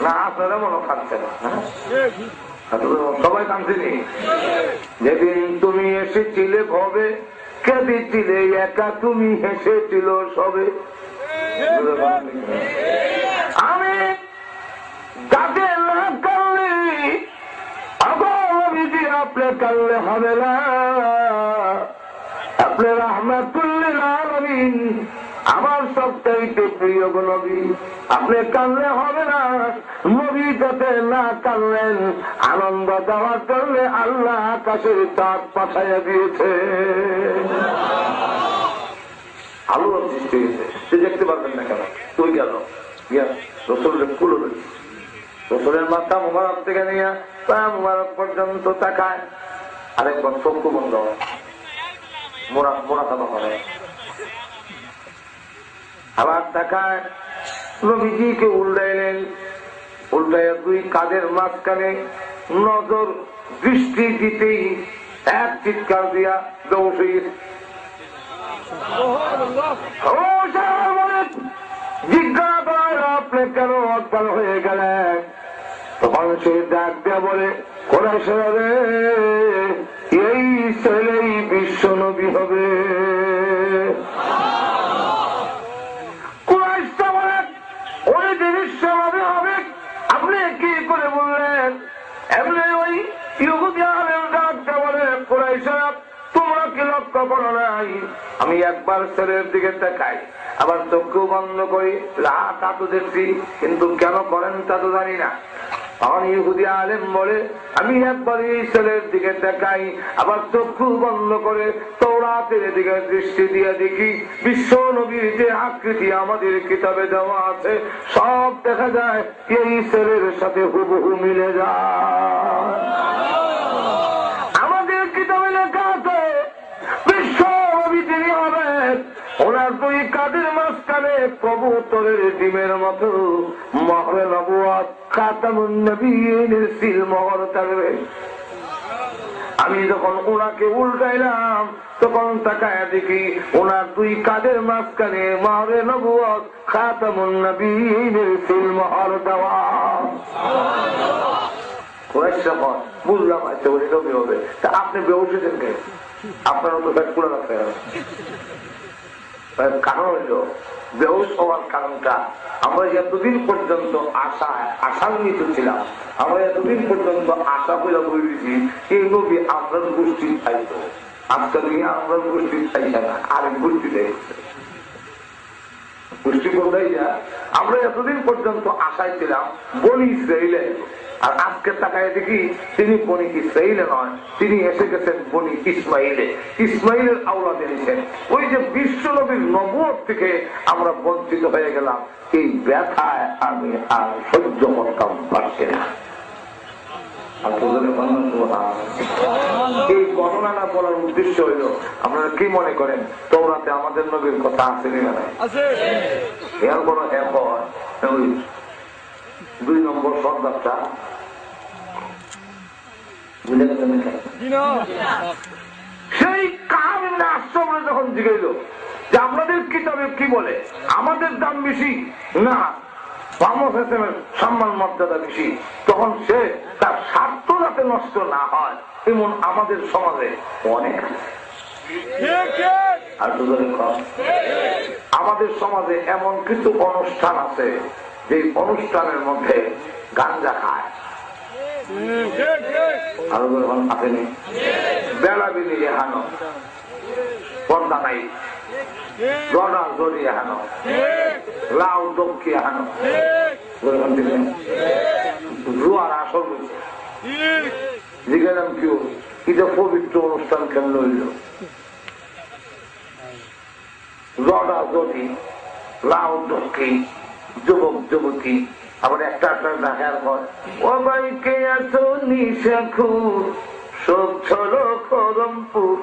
[SPEAKER 1] না? আপনারা মনে খাচ্ছেন না? সবাই কাঁদছেনি। যেদিন তুমি এসেছিলে ভবে, কেঁদেছিলে একা, তুমি হেসেছিল সবে। আমি যাকে না কাঁদলে, অগবিধি আপনি কাঁদলে হবে না। আপনি রাহমাতুল্লিল আলামিন, আমার সবচাইতে প্রিয় নবী। আপনি কাঁদলে হবে না। নবী যাতে না কাঁদলেন, আনন্দ দেওয়ার জন্য আল্লাহ আকাশের চাঁদ পাঠাইয়া দিয়েছে। আলো সৃষ্টি হয়েছে, সে দেখতে পারবেন না কেন? তুই গেল রসুলের কুলো, রসুলের মাথা মুবারক থেকে নিয়ে পা মুবারক পর্যন্ত তাকায়। আরেকবার চক্ষু বন্ধ, মোরাকাবা করে, আবার তাকায়। নবীজিকে উল্টাইলেন, উল্টাইয়া দুই কাঁধের মাঝখানে নজর দৃষ্টি দিতেই এক চিৎকার দিয়া দৌড় জিজ্ঞাসা করার আপনি কেন অজ্ঞান হয়ে গেলেন? তখন সে ডাক দিয়া বলে, কোরাইশেরা রে, এই ছেলেই বিশ্ব নবী হবে। কোরাইশরা বলে, ওই যে বিশ্ব নবী হবে আপনি কি করে বললেন? এমনি ওই ইহুদি আলেম ডাক দিয়া বলে, কোরাইশেরা তোমরা কি লক্ষ্য করো নাই? আমি একবার ছেলের দিকে তাকাই, আবার চক্ষু বন্ধ করি, তা তো দেখছি, কিন্তু কেন করেন তা তো জানি না। তখন ইহুদি আলেম বলে, আমি একবার এই ছেলের দিকে দেখাই, আবার চক্ষু বন্ধ করে তওরাতের দিকে দৃষ্টি দিয়ে দেখি, বিশ্ব নবীর যে আকৃতি আমাদের কিতাবে দেওয়া আছে সব দেখা যায় এই ছেলের সাথে হুবহু মিলে যায়। আমাদের কিতাবে লেখা আছে বিশ্ব নবী তিনি হবেন, ওনার দুই কাঁধের মাঝখানে কবুতরের ডিমের মতো মহরে নবুয়ত খাতামুন নবিয়্যিনের সিল মোহর থাকবে। আমি যখন ওনাকে উল্টাইলাম তখন তাকায় দেখি ওনার দুই কাঁধের মাঝখানে মহরে নবুয়ত খাতামুন নবিয়্যিনের সিল মোহর দেওয়া। বুঝলাম আচ্ছা ওই নবী হবে, তা আপনি বেউসেছেন কে? আপনারও তো ব্যাগ পুরো রাখতে হবে। কারণ হইল বেহুশ হওয়ার কারণটা, আমরা এতদিন পর্যন্ত আশান্বিত ছিলাম, আমরা এতদিন পর্যন্ত আশা করে বলেছি এই নবী আপনার গোষ্ঠী চাইত, আজকাল আমরা গোষ্ঠী চাইছে না, আরেক গোষ্ঠী চাইছে। গোষ্ঠী কোথায় যা আমরা এতদিন পর্যন্ত আশায় ছিলাম বনি ইসরাইলে, আর আজকে তাকায় দেখি তিনি বনি ইসরাইলে নয়, তিনি এসে গেছেন বনি ইসমাইলে, ইসমাইলের আওলাদ এনেছেন। ওই যে বিশ্ব নবীর নবুয়ত থেকে আমরা বঞ্চিত হয়ে গেলাম, এই ব্যথায় আমি আর সহ্য করতাম পারছি না। এই ঘটনাটা বলার উদ্দেশ্য হইল, আপনারা কি মনে করেন তওরাতে আমাদের নবীর কথা আছে না? এর বড় এখন ওই 2 নম্বর সর্দারটা বুঝে গেছেন, সেই কাহিনী আশ্রমে যখন জিগাইল যে আমাদের কিতাবে কি বলে, আমাদের দাম বেশি না সম্মান মর্যাদা বেশি, তখন সে তার স্বার্থ যাতে নষ্ট না হয় এমন আমাদের সমাজে অনেক আর আমাদের সমাজে এমন কিছু অনুষ্ঠান আছে যে অনুষ্ঠানের মধ্যে গাঞ্জা খায়, আরো যখন আসেনি বেলা বিলিয়ে হানো, পর্দা নাই, জড়া জড়িয়ে হানো, লাউ দমকিয়ে হানো, জুয়ার আসর হয়েছে। জিজ্ঞাসাম কেউ এটা পবিত্র অনুষ্ঠান কেমন হইল? জড়া জড়ি, লাউ দমকি, যুবক যুবতী, আবার একটা দেখার পর ও ভাই কে আছো নিশাখুর সব ছলো করমপুর,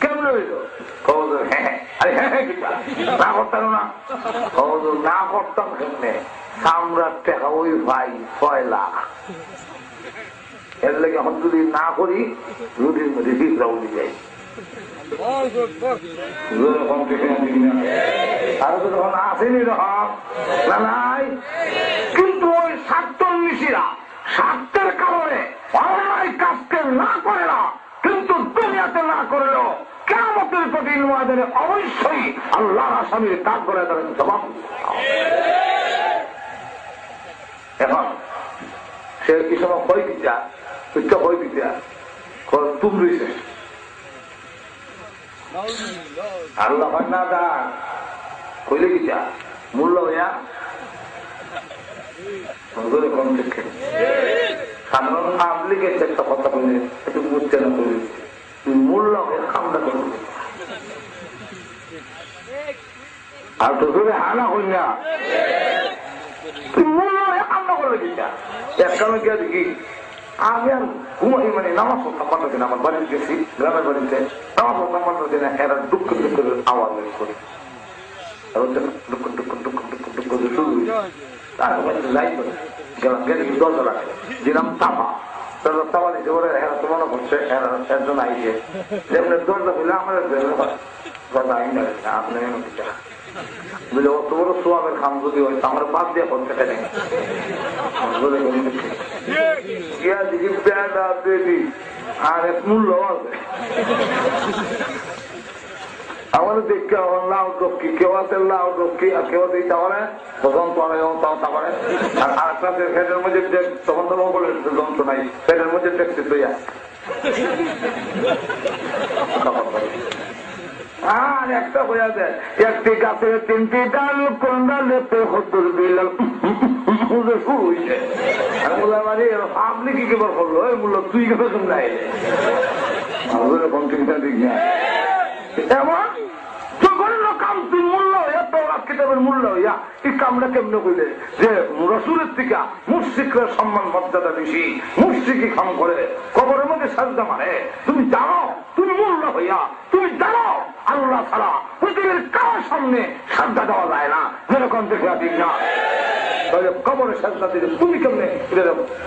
[SPEAKER 1] কেমন হইল? হ্যাঁ না করতাম না, না করতাম কেমনে? সামরার টাকা ওই ভাই 6 লাখ, এর লেগে এখন যদি না করি রুটির মধ্যে হিজড়া উঠে যাই। যখন আসেনি নাই, কিন্তু ওই স্বার্থন্বেষীরা স্বার্থের কারণে অন্যায় কাজকে না করে না, কিন্তু দুনিয়াতে না করলেও কিয়ামতের কঠিন ময়দানে অবশ্যই আল্লাহর আসামির কাজ করে তাদের জবাব। এখন সে কি সময় হয়ে দিতা হয়ে দিতা তুমি আল্লাহ না দা কইলে কিটা মূল্য হইয়া সাধারণ পাবলিকের একটা কথা বলে একটু বুঝতে না করি, মূল্য হয়ে কামটা করবে আর তো ধরে হানা হই না, তুই মূল্য হয়ে কামটা করবে কিটা। একখানে গিয়ে দেখি আমি আর ঘুমাই, মানে নামাজ পড়তাম পারতেছি না, আমার বাড়িতে গেছি গ্রামের বাড়িতে, নামাজ পড়তাম পারতেছি না, এরা দুঃখ দুঃখ আওয়াজ করে দুঃখ দুঃখ দুঃখ দুঃখ দুঃখ শুরু যাই করে গেলাম, গেলে দরজা রাখে দিলাম চাপা, চাপা দিতে বলে এরা তো মনে করছে একজন আইছে, যেমন দরজা খুলে আমার দরজা আইন আপনি বুঝলে অত বড় সোয়াবের খাম যদি হয় আমার বাদ দিয়ে করতে নেই। আর এক মূল্য আছে আমাদের দেখতে লাউ ডক্কি, কেউ আছে লাউ ডক্কি আর কেউ আছে তাহলে তখন তারপরে আর একটা ফ্যানের মধ্যে তখন তো বলে যন্ত্র নাই, ফ্যানের মধ্যে ট্যাক্সি তৈরি আর একটা হইয়া দেয়, একটি গাছের 3টি ডাল, কোন ডালেতে হতুর বিলাল শুরু হইছে। আমি বললাম আরে আপনি কি কেবল করলো, মূল্য তুই কেন শুনলাই ঠিক না। এমন জঘন্য কাম, তুই মূল্য হইয়া তওরাত কিতাবের মূল্য হইয়া এই কামটা কেমনে কইলে যে রাসূলের থেকে মুশরিকরা সম্মান মর্যাদা বেশি, মুশরিকি কাম করে কবরের মধ্যে সাজদা মারে। তুমি জানো তুমি মূল্য হইয়া, তুমি জানো আল্লাহ ছাড়া পৃথিবীর কারোর সামনে সাজদা দেওয়া যায় না, যেরকম দেখে ঠিক না। তাহলে কবরের সাজদা দিলে তুমি কেমনে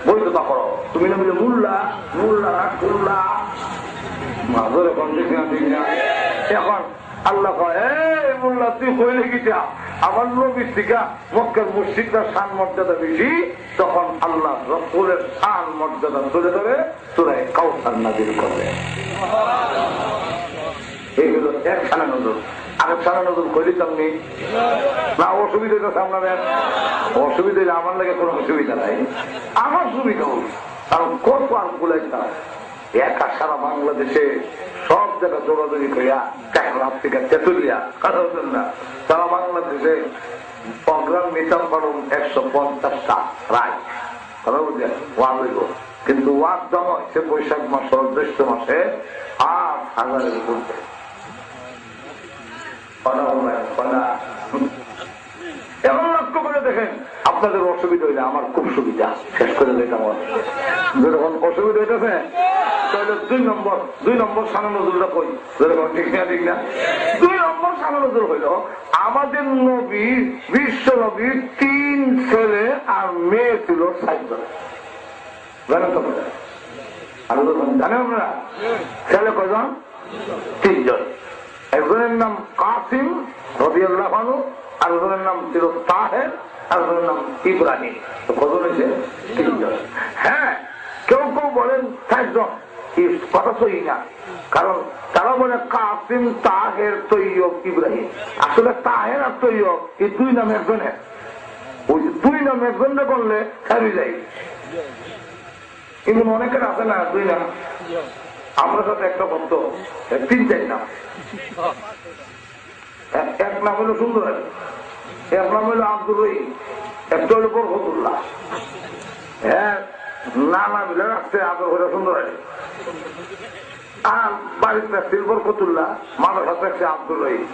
[SPEAKER 1] বৈধতা করো? তুমি না বলে মুল্লা মুল্লা মুল্লা মাঝে কম দেখে ঠিক না। এখন আল্লাহ মোল্লা তুই কইলে কিটা আমার নবীর থেকে মক্কার মুশরিকরা শান মর্যাদা বেশি, তখন আল্লাহ রাসূলের শান মর্যাদা তুলে ধরে সূরা কাউসার নাযিল করবে। এইগুলো একখানা নজর। আরেকখানা নজর করি তেমনি না, অসুবিধা তো সামনে অসুবিধা হইলে আমার লাগে কোনো অসুবিধা নাই, আমার সুবিধা হোক। কারণ কত আর ভুলাইতাম একা সারা বাংলাদেশে সব জায়গায় দৌড়াদৌড়ি করিয়া রাত থেকে তেতুলিয়া না, সারা বাংলাদেশে প্রোগ্রাম নিতাম পারুন 150টা রায় কথা বুঝলেন ওয়াদ হইব, কিন্তু ওয়াদ জমা হয়েছে বৈশাখ মাস জ্যৈষ্ঠ মাসে 8,000-এর উপরে। এখন লক্ষ্য করে দেখেন, আপনাদের অসুবিধা হইলে আমার খুব সুবিধা, শেষ করে দেখলাম যখন অসুবিধা হইতেছে তাহলে 2 নম্বর সানা নজরুলটা কই, যেরকম ঠিক না ঠিক না। 2 নম্বর সানা নজরুল হইল আমাদের নবী বিশ্ব নবীর 3 ছেলে আর মেয়ে ছিল 7 জন। জানেন তো জানেন আপনারা ছেলে কয়জন? 3 জন। একজনের নাম কাসিম রাদিয়াল্লাহু আনহু, আরেকজনের নাম ছিল তাহের, আরেকজনের নাম ইব্রাহিম। তো কত হয়েছে? 3 জন। হ্যাঁ, কেউ কেউ বলেন 4 জন, কথা সহি না, কারণ তারা বলে কাসিম তাহের তৈয়ব ইব্রাহিম। আসলে তাহের আর তৈয়ব এই 2 নাম একজনের, ওই 2 নাম একজনে করলে ছাড়ি যায়। কিন্তু অনেকের আছে না 2 নাম, আমরা সাথে একটা বন্ধ 3-4 নাম। এক নাম হলো সুন্দর আলী, এক নাম হলো আব্দুর রহিম, একটা হলো বরকতুল্লাহ। হ্যাঁ, নানা মিলে রাখছে আদর হলো সুন্দর আলী, আর বাড়িতে রাখছে বরকতুল্লাহ, মাথার সাথে রাখছে আব্দুর রহিম।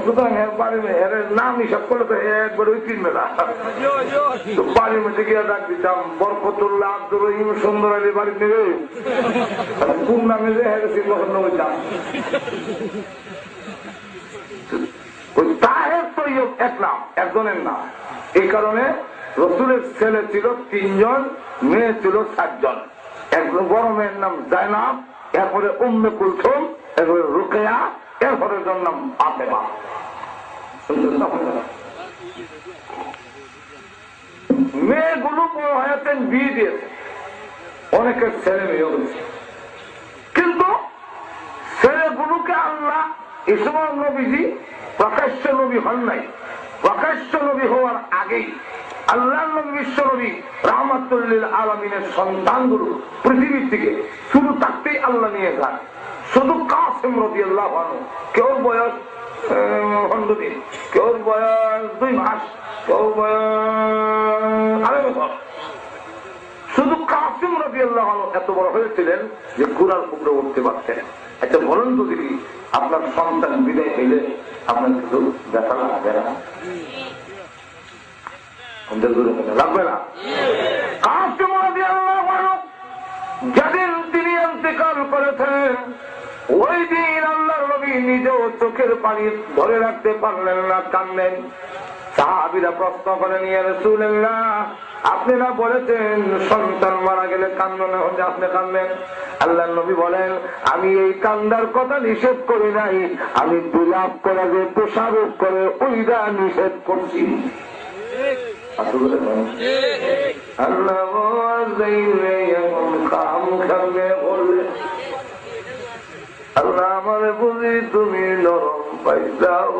[SPEAKER 1] সুতরাং বাড়ির নাম হিসাব করলে তো একবার ওই 3 মেলা। বাড়ির মধ্যে গিয়ে ডাক দিতাম বরকতুল্লাহ আব্দুর রহিম সুন্দর আলী বাড়িতে নেবে, কোন নামে যে হেরেছি তখন নইতাম। ওই তাহের তৈয়ব এক নাম, একজনের নাম। এই কারণে রাসূলের ছেলে ছিল 3 জন, মেয়ে ছিল 7 জন। একজন বড় মেয়ের নাম জায়নাব, এরপরে উম্মে কুলসুম, এরপরে রুকাইয়া, এরপরে নাম ফাতেমা। মেয়েগুলো বড় হয়েছেন, বিয়ে দিয়েছে, অনেকের ছেলে মেয়ে হয়েছে, কিন্তু ছেলেগুলোকে আল্লাহ এই সময় নবীজি প্রকাশ্য নবী হন নাই, প্রকাশ্য নবী হওয়ার আগেই আল্লাহ নবী বিশ্ব নবী রাহমাতুল লিল আলামিনের সন্তানগুলো পৃথিবীর থেকে শুরু থাকতেই আল্লাহ নিয়ে যান। শুধু কাসিম রাদিয়াল্লাহু আনহু, কেউ বয়স 15 দিন, কেউ বয়স 2 মাস, কেউ বয়স 2.5 বছর। শুধু কাসিম রাদিয়াল্লাহু আনহু এত বড় হয়েছিলেন যে কুরআন উপরে উঠতে পারতেন। একটা বলেন তো দেখি, আপনার সন্তান বিদায় পেলে আপনার কিছু দেখা লাগবে না? লাগবে না? কাসিম রাদিয়াল্লাহু আনহু যেদিন তিনি ইন্তেকাল করেছেন, ওই দিন আল্লাহর নবী নিজেও চোখের পানি ধরে রাখতে পারলেন না, কাঁদলেন। সাহাবীরা প্রশ্ন করেন, ইয়া রাসূলুল্লাহ, আপনি না বলেছেন সন্তান মারা গেলে কান্না না হলে আপনি কাঁদলেন? আল্লাহর নবী বলেন, আমি এই কান্দার কথা নিষেধ করি নাই, আমি বিলাপ করে যে প্রসারোপ করে ওইটা নিষেধ করছি। আল্লাহ আল্লাহ আমার বুঝি তুমি নরম পাইলাও,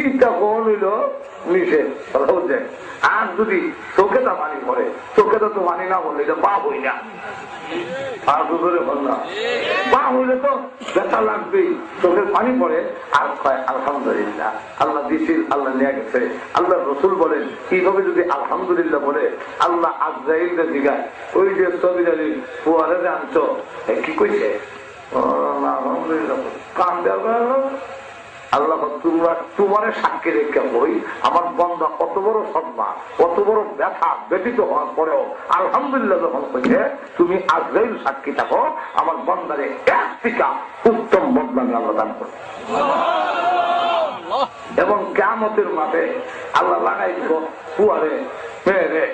[SPEAKER 1] ইটা কোন হইল নিষেধ বুঝছে। আর যদি চোখে তা পানি পড়ে, চোখে তো পানি না বললে এটা পাপ হই না। আর দুধরে বল না, পাপ হইলে তো ব্যথা লাগবেই। চোখের পানি পড়ে আর কয় আলহামদুলিল্লাহ, আল্লাহ দিছিল, আল্লাহ নিয়ে গেছে। আল্লাহ রসুল বলেন কিভাবে যদি আলহামদুলিল্লাহ বলে, আল্লাহ আজরাইলকে জিগায় ওই যে ছবি জানি ফুয়ারে আনছো কি কইছে আলহামদুলিল্লাহ কান দেওয়া। আল্লাহ তোমার সাক্ষী রেখে বই আমার বন্ধা কত বড় সন্মা, কত বড় ব্যথা ব্যতীত হওয়ার পরেও আলহামদুলিল্লাহ যখন কইছে তুমি আজরাইল সাক্ষী থাকো, আমার বন্ধারে এক টিকা উত্তম বদলা আমি আল্লাহ দান করি। এবং কিয়ামতের মাঠে আল্লাহ লাগাই দিব ফুয়ারে মেয়েরে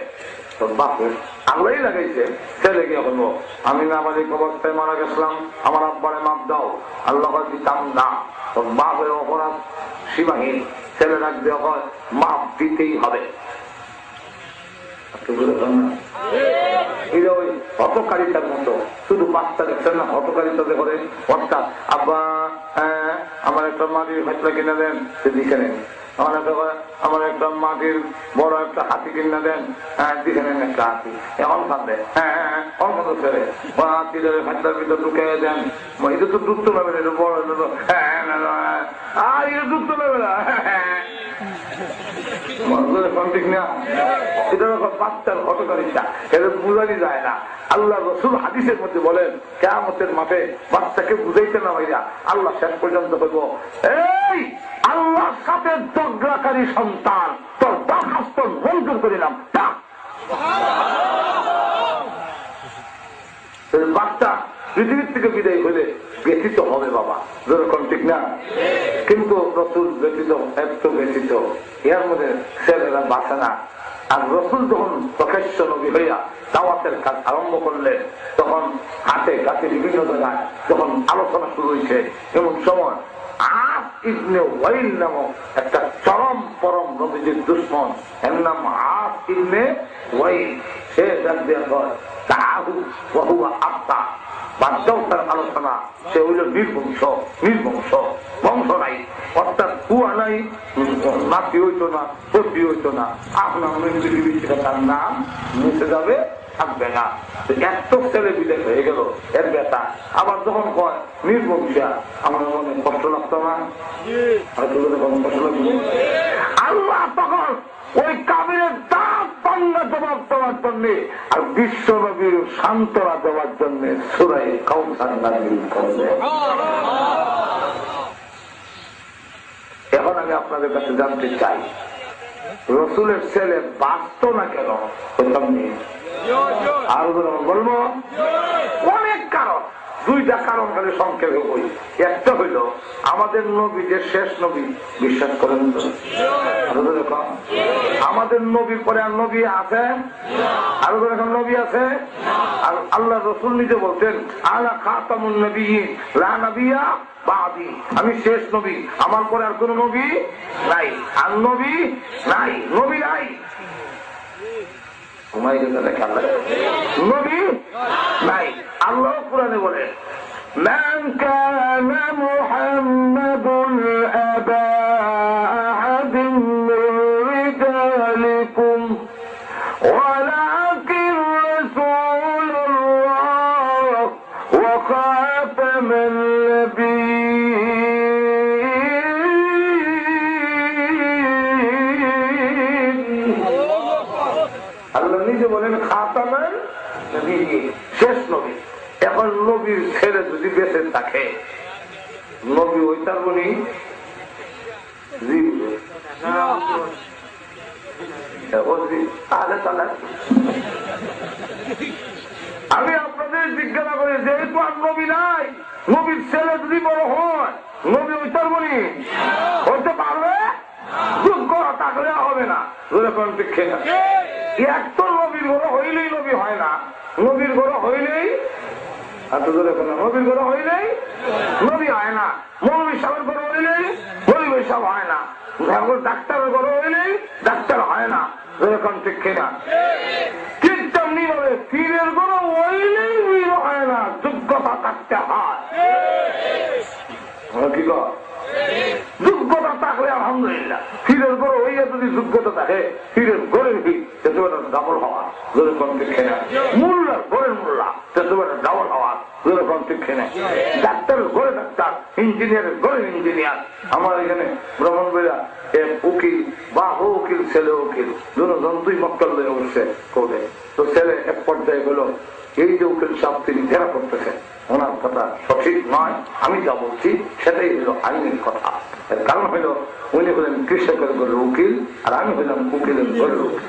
[SPEAKER 1] তোর বাপের আল্লাহ লাগাইছে ছেলে গিয়ে হলো আমি নাবালিক অবস্থায় মারা গেছিলাম, আমার আব্বারে মাপ দাও। আল্লাহ দিতাম না, তোর বাপের অপরাধ সীমাহীন, ছেলে রাখবে হয় মাপ দিতেই হবে। ওই হতকারিতার মতো শুধু বাচ্চা দেখছেন না, হতকারিতা করে অর্থাৎ আব্বা আমার একটা মাটির হাতলা কিনে দেন, দিকে নেন। আমার একটা মাটির বড় একটা হাতি কিনে দেন, দিকে নেন একটা হাতি। এখন খাবে ওর মতো ছেলে হাতির হাতলার ভিতর ঢুকে দেন, এটা তো ঢুকতে পারবে না, এটা বড় আর এটা ঢুকতে পারবে না। বাচ্চার হটকারিতা এটা বুঝানি যায় না। আল্লাহ রসুল হাদিসের মধ্যে বলেন কিয়ামতের মাঠে বাচ্চাকে বুঝাইতে না ভাইয়া আল্লাহ শেষ পর্যন্ত হইব এই আল্লাহর সাথে ঝগড়াকারী সন্তান তোর দরখাস্ত মঞ্জুর করিলাম। বাচ্চা পৃথিবীর থেকে বিদায় হলে ব্যথিত হবে বাবা, যেরকম ঠিক না? কিন্তু রসুল ব্যথিত এত ব্যথিত, এর মধ্যে ছেলেরা বাঁচে না। আর রসুল যখন প্রকাশ্য নবী হইয়া দাওয়াতের কাজ আরম্ভ করলেন, তখন হাতে কাছে বিভিন্ন জায়গায় যখন আলোচনা শুরু হয়েছে, এমন সময় আস ইবনে ওয়াইল নামক একটা চরম পরম নবীজির দুশমন, এর নাম আস ইবনে ওয়াইল, সে ডাক দেওয়া হয় তাহু ওয়াহুয়া আত্মা বাধ্যতার আলোচনা। সে হইল নির্বংশ, নির্বংশ বংশ নাই, অর্থাৎ কুয়া নাই, নাতি হইতো না, সবজি হইতো না, আপনার পৃথিবীর থেকে তার নাম মুছে যাবে, থাকবে না। এত ছেলে বিদেশ হয়ে গেল এর ব্যথা। আবার যখন কয় নির্বংশা, আমার মনে কষ্ট লাগতো না? কষ্ট লাগবে। আল্লাহ তখন ওই কাবিরের দাঁত পান্না জবাব দেওয়ার জন্য আর বিশ্ব নবীর সান্ত্বনা দেওয়ার জন্য সূরা কাউসার নাযিল করলেন। এখন আমি আপনাদের কাছে জানতে চাই, রসুলের ছেলে বাঁচত না কেন? আর বলবো অনেক কারণ, দুইটা কারণ খালি সংক্ষেপে বই। একটা হইল আমাদের নবী যে শেষ নবী, বিশ্বাস করেন তো? আমাদের নবীর পরে আর নবী আছে? আরো এখন নবী আছে? আর আল্লাহ রসুল নিজে বলছেন আলা খাতামুন নবিয়্যিন লা নাবিয়্যা বাদি, আমি শেষ নবী, আমার পরে আর কোন নবী নাই। আর নবী নাই, নবী নাই, নবী নাই। আল্লাহ কুরআনে বলে মান কানা মুহাম্মাদুন আবা আহাদিন মির রিজালিকুম ওয়ালাকিন রাসূলুল্লাহ ওয়া খাতামান নাবিয়্যিন। আল্লাহ নিজে বলেন খাতামান নবিয়্যিন, শেষ নবী। এখন নবীর ছেলে যদি বেঁচে থাকে, নবী ওই তার বলি আমি আপনাদের জিজ্ঞাসা করি, যেহেতু আর নবী নাই, নবীর ছেলে যদি বড় হয়, নবী ওই তার বলি হতে পারবে? যোগ্য থাকলে হবে না। এক তো নবীর বড় হইলেই নবী হয় না, নবীর বড় হইলেই নবীর বড় হইলেই নবী হয় না, মৌলভী সাহেবের বড় হইলেই মৌলভী সাহেব হয় না, ডাক্তারের বড় হইলেই ডাক্তার হয় না। যেরকম ঠিক কিনা? ঠিক তেমনি ভাবে পীরের বড় হইলেই পীর হয় না, যোগ্যতা থাকতে হয়। কি যোগ্যতা থাকলে আলহামদুলিল্লাহ, ফিরের গড়ে হইয়া যদি যোগ্যতা থাকে, ফিরের গড়ের ফি ডাবল হওয়া যেরকম ঠিক না, মোল্লার গড়ের মোল্লা ডাবল হওয়া যেরকম ঠিক না, ডাক্তারের গড়ে ডাক্তার, ইঞ্জিনিয়ারের গড়ে ইঞ্জিনিয়ার। আমার এখানে ভ্রমণ বেলা উকিল বা উকিল ছেলে উকিল দুজন দুই মক্কল হয়ে উঠছে কোর্টে। তো ছেলে এক পর্যায়ে হলো এই যে উকিল সাহেব তিনি ঘেরা করতেছেন, ওনার কথা সঠিক নয়, আমি যা বলছি সেটাই হলো আইনের কথা। এর কারণ হইল উনি হলেন কৃষকের ঘরের উকিল আর আমি হইলাম উকিলের ঘরের উকিল।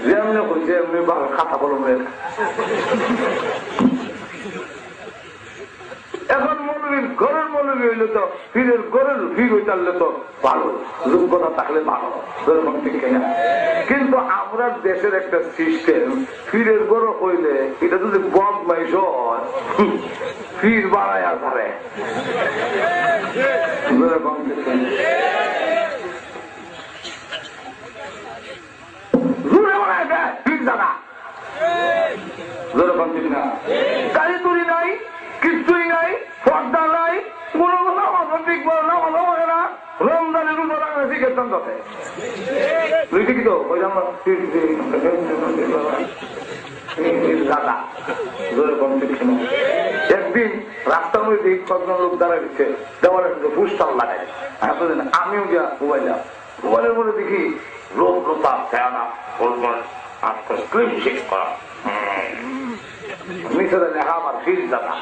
[SPEAKER 1] যেমনি হচ্ছে এমনি ভালো খাতা কলমের। এখন মৌলবীর ঘরের মৌলবী হইলে তো ফিরের ঘরের ফির হইতালে তো ভালো, যোগ্যতা থাকলে ভালো, যেরকম ঠিক না। কিন্তু আমরা দেশের একটা সিস্টেম, ফিরের ঘর হইলে এটা যদি বদমাইশ হয়, ফির বাড়ায় ধরে। যেরকম জুড়ে বাড়ায় দেয় ফির জানা, যেরকম ঠিক না। গাড়ি তুলি নাই, কিছুই নাই, পর্দা নাই, কোন ঠিক না। রমজানের রোজা রাখা শিখেছেন তাতে কি তো একদিন রাস্তার মধ্যে কয়েকজন লোক দাঁড়ায় দিচ্ছে, দেওয়ালে পুষ্টাল লাগাই। আমিও গিয়া মোবাইলাম, মোবাইলের মধ্যে দেখি লোক লোতা ফেয়ানা করা লেখা আমার ফির দাদা।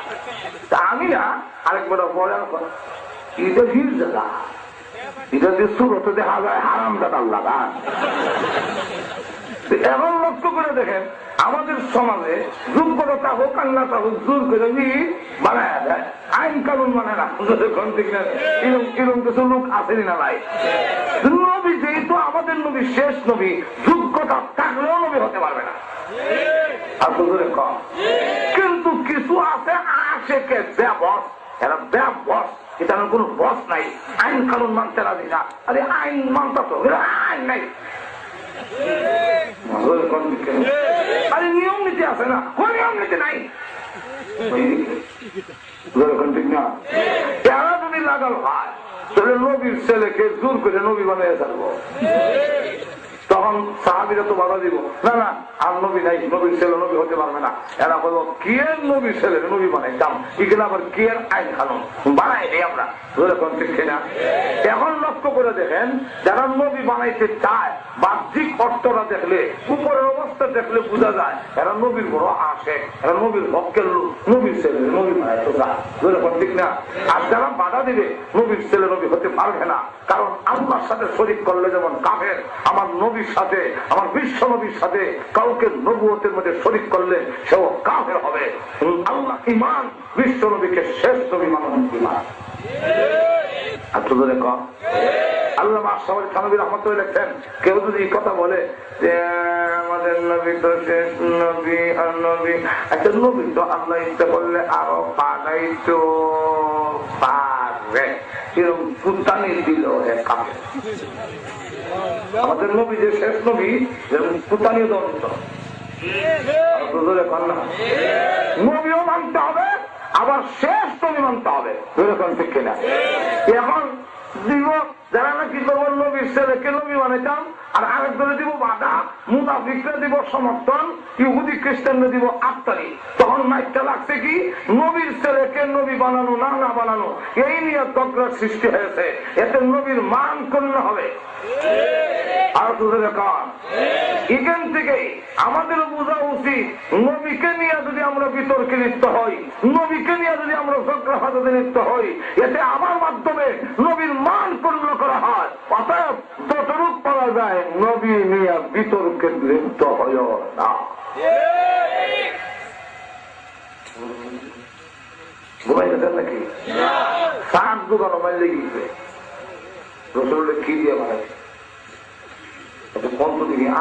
[SPEAKER 1] তা আমি না আরেকবার পরে এটা ফির দাদা, এটা যে সুরত দেখা যায় হারাম দাদার লাগান। এখন লক্ষ্য করে দেখেন আমাদের সমাজে যোগ্যতা হোক আর না হোক জোর করে বানায় দেয়, আইন কানুন মানে না। এরকম কিছু লোক আসেনি না নাই। নবী যেহেতু আমাদের নবী শেষ নবী, যোগ্যতা থাকলেও নবী হতে পারবে না। কম কিন্তু কিছু আছে আশেকে বস, এরা বস, এটা কোন বস নাই, আইন কানুন মানতে রাজি না। আরে আইন মানতে তো আইন নাই, আরে নিয়ম নীতি আছে না, কোন নিয়ম নীতি নাই। ঠিক না, এরা যদি লাগাল হয় তাহলে নবীর ছেলেকে জোর করে নবী বানিয়ে থাকবো। তখন সাহাবীরা তো বাধা দিব, না না আর নবী নাই, নবীর ছেলে নবী হতে পারবে না। এরা বলবো কি এর নবীর ছেলে নবী বানাইতাম, এখানে আবার কি এর আইন কানুন বানাই নেই আমরা। এখন লক্ষ্য করে দেখেন, যারা নবী বানাইতে চায় বাহ্যিক অর্থটা দেখলে, উপরের অবস্থা দেখলে বোঝা যায় এরা নবীর বড় আসে, এরা নবীর ভক্তের লোক, নবীর ছেলে নবী বানাইতে চায়, ঠিক না। আর যারা বাধা দিবে নবীর ছেলে নবী হতে পারবে না, কারণ আল্লাহর সাথে শরীক করলে যেমন কাফের, আমার নবীর সাথে, আমার বিশ্ব নবীর সাথে কাউকে নবুয়তের মধ্যে শরীক করলে সেও কাফের হবে। আল্লাহ ইমান, বিশ্ব নবীকে শেষ নবী মানব ইমান। আল্লাহ থানভী রহমতুল্লাহ লিখছেন, কেউ যদি এই কথা বলে যে আমাদের নবী তো শেষ নবী আর নবী, একটা নবী তো আল্লাহ ইচ্ছা করলে আরো বানাইতো পারবে, এরকম কুত্তানি দিল কাফের। আমাদের নবী যে শেষ নবী, যেরকম কুত্তানিও দন্ত, নবীও মানতে হবে, আবার শেষ নবী মানতে হবে, এরকম ঠিক কিনা। এখন দিব যারা নাকি করবো নবীর ছেলেকে নবী বানাইতাম, আর আরেক দলে দিব বাধা, মুনাফিকরা দিব সমর্থন, ইহুদি খ্রিস্টানরা দিব আত্মারি। তখন মাইকটা লাগছে কি, নবীর ছেলেকে নবী বানানো না না বানানো, এই নিয়ে তকরার সৃষ্টি হয়েছে। এতে নবীর মান করলে হবে। আর এখান থেকে আমাদের বোঝা উচিত, নবীকে নিয়ে যদি আমরা বিতর্কে লিপ্ত হই, নবীকে নিয়ে যদি আমরা ঝগড়াফাজতে লিপ্ত হই, এতে আমার মাধ্যমে নবীর মান পূর্ণ করা হয়। অতএব যতটুক পাওয়া যায় নবী নিয়ে বিতর্কে লিপ্ত হয় না। ঘুমাই গেছেন নাকি? সাত দোকান মাইলে গিয়েছে, রসুলের কি দিয়ে বানাইছে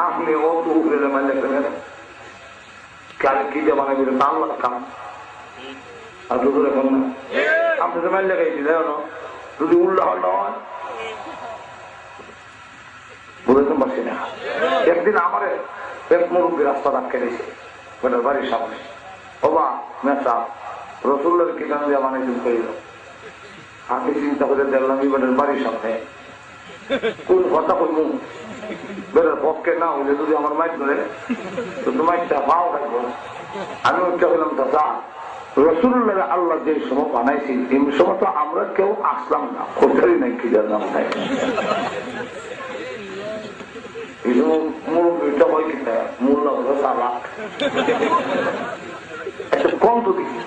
[SPEAKER 1] আপনি অত উপরে মাইলে কারে কি দিয়ে বানাই দিলে তার লাগতাম। আর দুপুর এখন না আপনি তো মাইলে গাইছি দেয় না, যদি উল্লাহ হয় বুঝতে পারছি না। একদিন আমার এক মুরব্বী রাস্তা ডাক কেটেছে বাড়ির সামনে, ও বা মেসা রসুল্লার কিতাব দিয়ে বানাইছেন কইল, আমি চিন্তা করে দেখলাম এবারের বাড়ির সামনে কোন কথা কইব বেড়ার পক্ষে না হইলে যদি আমার মাইক ধরে তো মাইকটা পাও থাকবো। আমি ওইটা হইলাম দাদা রসুল্লাহ আল্লাহ যে সময় বানাইছি এই সময় তো আমরা কেউ আসলাম না, খোঁজারই নাই কি জানলাম তাই এই সময় মুরব্বীটা হয় কিনা মোল্লা হলো তালাক একটা কম তো দেখি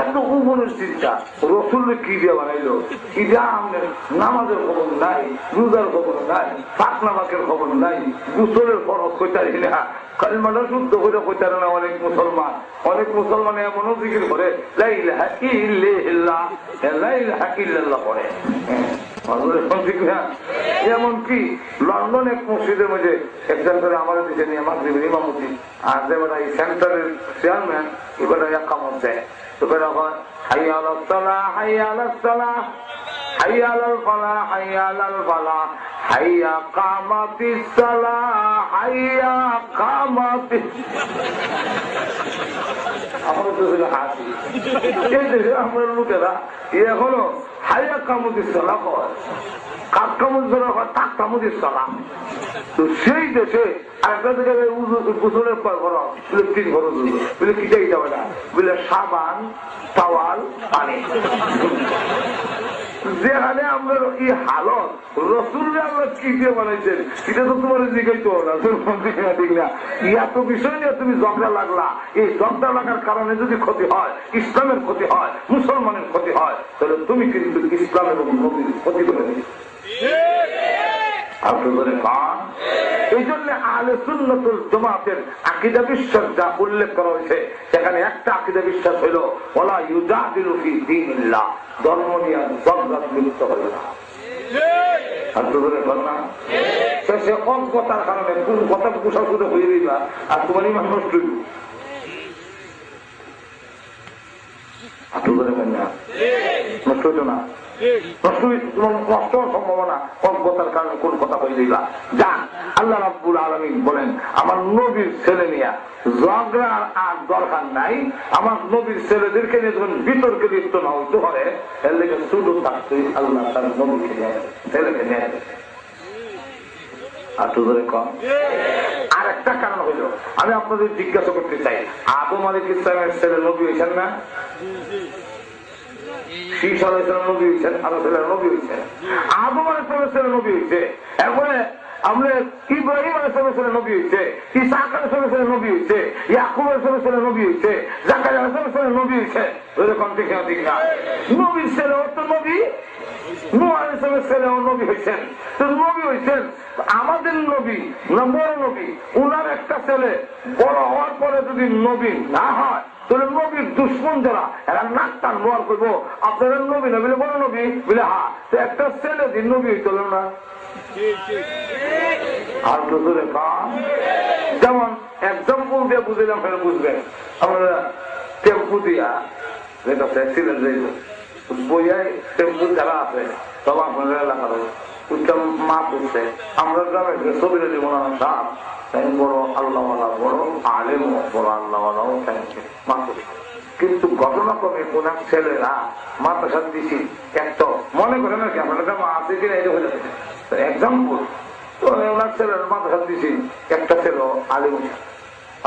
[SPEAKER 1] এত উপরের চিন্তা রসুল্লে কি দিয়ে বানাইলো ইটা আমাদের নামাজের খবর নাই, রোজার খবর নাই, পাকনামাকের খবর নাই, গুসলের ফরজ কইতারি না, কালিমাটা শুদ্ধ করে কইতারে না। অনেক মুসলমান এমনও জিকির করে লা ইলাহা ইল্লাল্লাহ, লা ইলাহা ইল্লাল্লাহ করে। এমনকি লন্ডন এক মসজিদের মধ্যে একজন করে আমাদের দিকে নিয়ে মাগরিবের ইমামতি আর যেটা এই সেন্টারের চেয়ারম্যান এবার এক কামত দেয় তো করে হাই আলাল সালাহ, হাই আলাল সালাহ, হাই আলাল ফালাহ, হাই আলাল ফালাহ, হাইয়া কামাতিস সালাহ, হাইয়া কামাতিস। আমার তো হাসি এই দেশে আমরা লোকেরা এখনো হাইয়া কামাতিস সালাহ কয়, কাক কামুজ হয়, তাক কামুদিস সালাহ। তো সেই দেশে আরেকটা জায়গায় গোসলের পর ঘর বলে 3 ঘর বলে কিটাই যাবে না বলে সাবান, তাওয়াল, পানি। যেখানে আমরা এই হালত রসুলরা আমরা কি দিয়ে বানাইছেন এটা তো তোমার জিজ্ঞাসা না, ঠিক না? এত বিষয় নিয়ে তুমি ঝগড়া লাগলা, এই ঝগড়া লাগার কারণে যদি ক্ষতি হয়, ইসলামের ক্ষতি হয়, মুসলমানের ক্ষতি হয়, তাহলে তুমি কিন্তু ইসলাম এবং নবীর ক্ষতি করে দিচ্ছ। এই জন্য আহলে সুন্নাতুল জামাতের আকীদা বিশ্বাস যা উল্লেখ করা হয়েছে সেখানে একটা আকীদা বিশ্বাস হইল ওয়ালা ইউজাদিলু ফি দীনিল্লাহ, ধর্ম নিয়ে ঝগড়ায় লিপ্ত হবে না। শেষে অজ্ঞতার কারণে কোন কথা কুশল করে হয়ে দিবা আর তোমার ইমান নষ্ট হইব। নষ্ট হইত না, নষ্ট সম্ভাবনা অজ্ঞতার কারণে কোন কথা হয়ে দিবা। যা আল্লাহ রাব্বুল আলামিন বলেন আমার নবীর ছেলে নিয়ে ঝগড়ার আর দরকার নাই, আমার নবীর ছেলেদেরকে নিয়ে যখন বিতর্কে লিপ্ত না হইতে পারে এর লেগে শুধু থাকতে আল্লাহ তার নবীকে নিয়ে ছেলেকে নিয়ে। আর একটা কারণ হইল আমি আপনাদের জিজ্ঞাসা করতে চাই, আদম আলাইহিস সালামের ছেলে নবী হয়েছেন না? শীষ আলাইহিস সালাম নবী হয়েছেন, আরো ছেলের নবী হয়েছেন, আদম আলাইহিস সালামের ছেলে নবী হয়েছে, এরপরে আমরা ইব্রাহিম আলাইহিস সালামের ছেলে নবী হয়েছে, ইসহাক আলাইহিস সালামের ছেলে নবী হয়েছে, ইয়াকুব আলাইহিস সালামের ছেলে নবী হয়েছে, জাকারিয়া আলাইহিস সালামের ছেলে নবী হয়েছে। এরকম ঠিক না? ঠিক না? নবীর ছেলে অত নবী, নূহ আলাইহিস সালামের ছেলে নবী হয়েছেন। তো নবী হয়েছেন আমাদের নবী না বড় নবী, উনার একটা ছেলে বড় হওয়ার পরে যদি নবী না হয় তাহলে নবীর দুশ্মন যারা এরা নাক টান নোয়ার করবো আপনারা নবী না বলে বড় নবী বলে হা, তো একটা ছেলে দিন নবী হইছিল না। আর তো যেমন এক্সাম্পল দিয়ে বুঝলাম ফের বুঝবেন, আমরা টেম্পু দিয়া যেটা অ্যাক্সিডেন্ট হয়েছে বইয়াই টেম্পু যারা আছে সব আপনাদের এলাকার উচ্চাম মা করছে আমরা গ্রামে ছবিটা দিব না সাপ বড় আল্লাহওয়ালা, বড় আলেম, বড় আল্লাহওয়ালাও মা করছে। কিন্তু ঘটনা ক্রমে ওনার ছেলেরা মাদ্রাসা দিছি একটা মনে করেন আর কি আপনার মা আছে কিনা এটা হয়ে যাচ্ছে এক্সাম্পল। তো ওনার ছেলের মাদ্রাসা দিছি একটা ছেলে আলেম,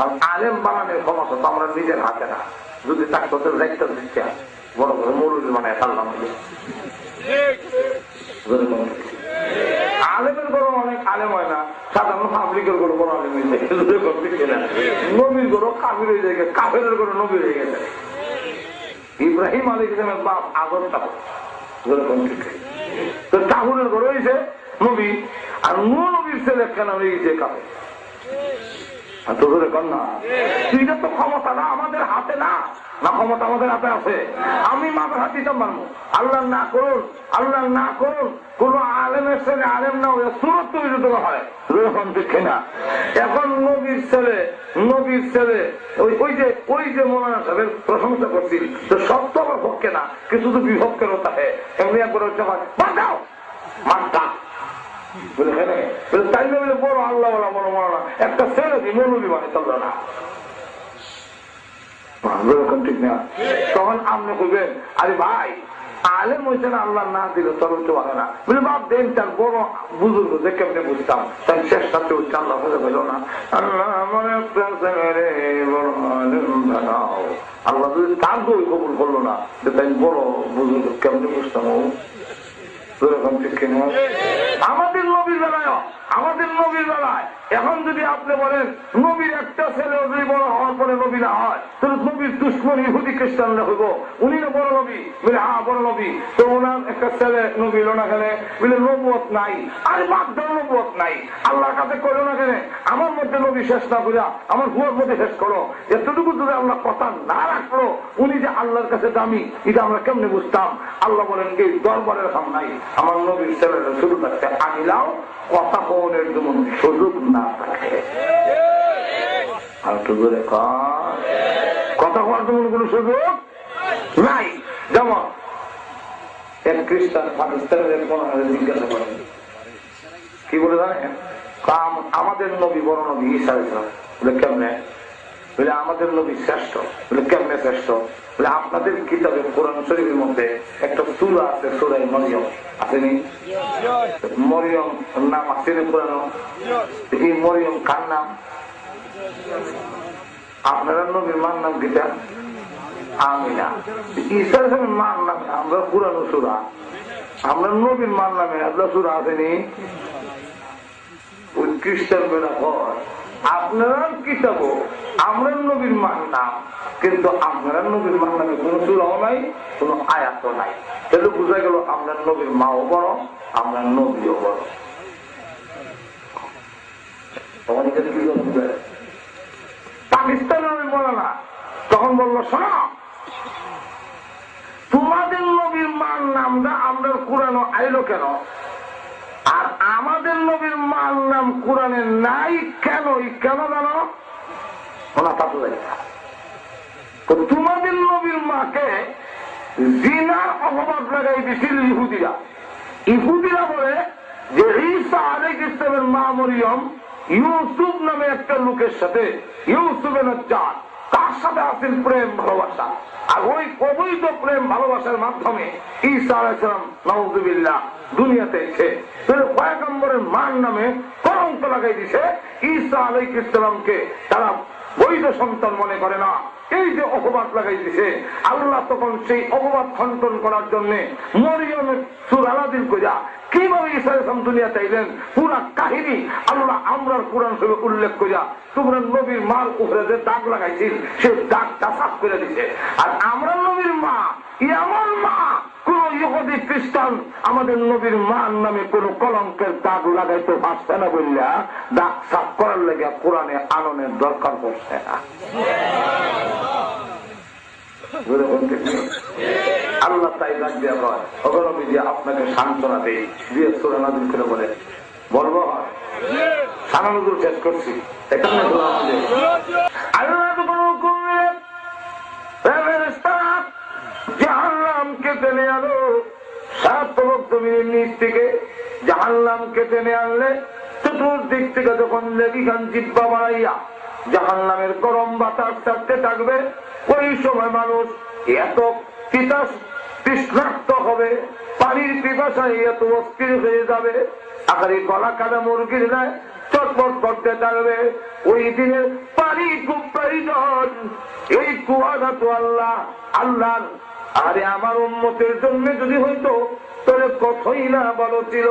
[SPEAKER 1] আর আলেম বানানোর ক্ষমতা তো আমরা নিজের হাতে না, যদি তাকে দায়িত্ব দিচ্ছে বড় বড় মৌলবী মানে সাল্লাম আলেমের গরু অনেক আলেম হয় না, সাধারণ পাবলিকের গরু বড় আলেম হয়ে যায়, নবীর গরু কাবির হয়ে যায়, কাফেরের গরু নবী হয়ে গেছে। ইব্রাহিম আলাইহিস সালামের বাপ আদর তাবুর, তো তাবুরের গরু হয়েছে নবী, আর নবীর ছেলে কেন হয়ে গেছে কাফের। এটা তো ক্ষমতা না আমাদের হাতে না, না ক্ষমতা আমাদের হাতে আছে। আমি মাথার হাত দিতাম পারবো, আল্লাহ না করুন, আল্লাহ না করুন কোন আলেমের ছেলে আলেম না হয়ে সুরত তৈরি হয় দেখে না। এখন নবীর ছেলে ওই যে মৌলানা সাহেবের প্রশংসা করছি, তো সব তো আমার পক্ষে না, কিছু তো বিভক্ষেরও থাকে। এমনি একবার হচ্ছে বাঁচাও মানটা বলে তাই না বলে বড় আল্লাহ বড় মৌলানা একটা ছেলে দিই মৌলবী মানে চলল না। ঠিক না? তখন আপনি বলবেন আরে ভাই আলেম হয়েছে না, আল্লাহ না দিলে চলতে পারে না। বলে বাপ দেন, তার বড় বুজুর্গ যে কেমনে বুঝতাম, তাই চেষ্টাতে হচ্ছে আল্লাহ হয়ে গেল না। আল্লাহ আমার একটা ছেলে বড় আলেম বানাও। আল্লাহ যদি তার দই কবুল করলো না, যে তাই বড় বুজুর্গ কেমনে বুঝতাম। আমাদের নবীর বেলায়, আমাদের নবীর বেলায় এখন যদি আপনি বলেন নবীর একটা ছেলে যদি বড় হওয়ার পরে নবী না হয়, তাহলে নবীর দুশ্মন ইহুদি খ্রিস্টানরা হইব, উনি না বড় নবী। বলে হ্যাঁ বড় নবী, তো ওনার একটা ছেলে নবী হলো না কেন? বলে নবুয়ত নাই। আর বাদ দাও, নবুয়ত নাই, আল্লাহর কাছে করো না কেন? আমার মধ্যে নবী শেষ না করিয়া আমার হুয়ার মধ্যে শেষ করো। এতটুকু যদি আল্লাহ কথা না রাখলো, উনি যে আল্লাহর কাছে দামি, এটা আমরা কেমনে বুঝতাম? আল্লাহ বলেন এই দরবারের কাম নাই, আমার নবীর ছেলেরা শুরু থাকতে আনিলাও কথা কনের যেমন সুযোগ না থাকে। আর তো ধরে কথা কওয়ার যেমন কোন সুযোগ নাই। যেমন এক খ্রিস্টান পাকিস্তানের জিজ্ঞাসা করেন, কি বলে জানেন? আমাদের নবী বড় নবী ঈসা আলাইহিস, বলে কেমনে? বলে আমাদের নবী শ্রেষ্ঠ। বলে কেমনে শ্রেষ্ঠ? বলে আপনাদের কিতাবে কোরআন শরীফের মধ্যে একটা সূরা আছে, সূরা মরিয়ম, আসেনি? মরিয়ম নাম আছে কোরআন। এই মরিয়ম কার নাম? আপনারা নবীর মার নাম কিটা? আমিনা। ঈসা আলাইহিস মার নামে আমরা পুরানো সূরা, আমরা নবীর মার নামে আপনার সূরা আসেনি? ওই খ্রিস্টান বেড়া হয় আপনারা কিতাব আমরা নবীর মান নাম, কিন্তু আপনারা নবীর মান নামে কোন সূরাও নাই, কোন আয়াতও নাই। তাহলে বোঝা গেল আমরা নবীর মাও বড়, আমরা নবীও বড়। পাকিস্তানের নবী বলে না, তখন বললো শোনো, তোমাদের নবীর মান নামটা আমরা কোরআনে আইলো কেন, আর আমাদের নবীর মার নাম কোরআনে নাই কেন? কেন জানো? ওনা তা তো জানি না। তো তোমাদের নবীর মাকে জিনার অপবাদ লাগাই দিছিল ইহুদিরা। ইহুদিরা বলে যে ঈসা আলাইহিস সালামের মা মরিয়ম ইউসুফ নামে একটা লোকের সাথে, ইউসুফের নজ্জার, তার সাথে আছেন প্রেম ভালোবাসা। আর ওই অবৈধ প্রেম ভালোবাসার মাধ্যমে ঈসা আলাইহিস সালাম নাউযুবিল্লাহ দুনিয়াতে এসে পয়গম্বরের মান নামে কলঙ্ক লাগাই দিছে। ঈসা আলাইহিস সালামকে তারা বৈধ সন্তান মনে করে না। এই যে অপবাদ লাগাই দিছে, আল্লাহ তখন সেই অপবাদ খণ্ডন করার জন্য মরিয়মের সূরা নাযিল কইরা কিভাবে ঈসা আলাইহিস সালাম দুনিয়া চাইলেন পুরা কাহিনী আল্লাহ আমরার কোরআন শরীফে উল্লেখ কইরা তোমরা নবীর মার উপরে যে দাগ লাগাইছিল সেই দাগটা সাফ করে দিছে। আর আমরা নবীর মা, এমন মা কোন ইহুদি খ্রিস্টান আমাদের নবীর মার নামে কোন কলঙ্কের দাগ লাগাইতে পারছে না বললা দাগ সাফ করার লেগে কোরআনে আননের দরকার পড়ছে না। আল্লাহ তাই ডাক দিয়া কয়, অগণবী যে আপনাকে সান্ত্বনা দেই দিয়ে সূরা নাযিল করে বলে বলবো সানানুদুল শেষ করছি। এটা আল্লাহ জাহান্নামকে টেনে আনো, 7 জমিনের নিচ থেকে জাহান্নামকে টেনে আনলে চতুর্দিক থেকে যখন লেবিখান জিব্বা বাড়াইয়া জাহান্নামের গরম বাতাস থাকতে থাকবে, ওই সময় মানুষ এত তৃষ্ণার্ত হবে, পানির পিপাসায় এত অস্থির হয়ে যাবে, আকারে গলা কাটা মুরগির গায়ে চটপট করতে থাকবে। ওই দিনের পানি খুব প্রয়োজন। এই কুয়াটা তো আল্লাহ আল্লাহর, আরে আমার উম্মতের জন্য যদি হইতো তোরে কতই না ভালো ছিল।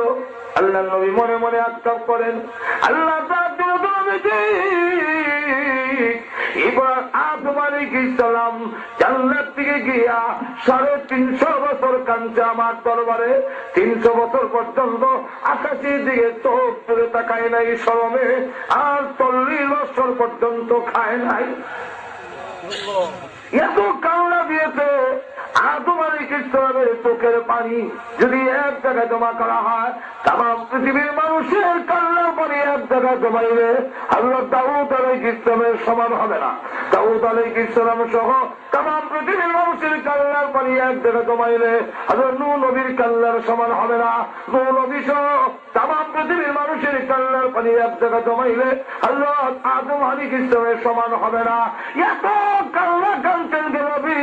[SPEAKER 1] আল্লাহ নবী মনে মনে আত্মাপ করেন, আল্লাহ এবার আদম আলাইহিস সালাম জান্নাত থেকে গিয়া 350 বছর কাঁদছে আমার দরবারে। 300 বছর পর্যন্ত আকাশের দিকে চোখ তুলে তাকায় নাই শরমে, আর 40 বছর পর্যন্ত খায় নাই। এত কান্না দিয়েছে আদম আলাইহিস সালামের চোখের পানি যদি এক জায়গায় জমা করা হয়, তামাম পৃথিবীর মানুষের কান্নার পানি এক জায়গায় জমাইলে আল্লাহ দাউদ আলাইহিস সালামের সমান হবে না। দাউদ আলাইহিস সালাম সহ তামাম পৃথিবীর মানুষের কান্নার পানি এক জায়গায় জমাইলে হযরত নূহ নবীর কান্নার সমান হবে না। নূহ নবী সহ তামাম পৃথিবীর মানুষের কান্নার পানি এক জায়গায় জমাইলে হযরত আদম আলাইহিস সালামের সমান হবে না। এত কান্না কাঁদতেন নবী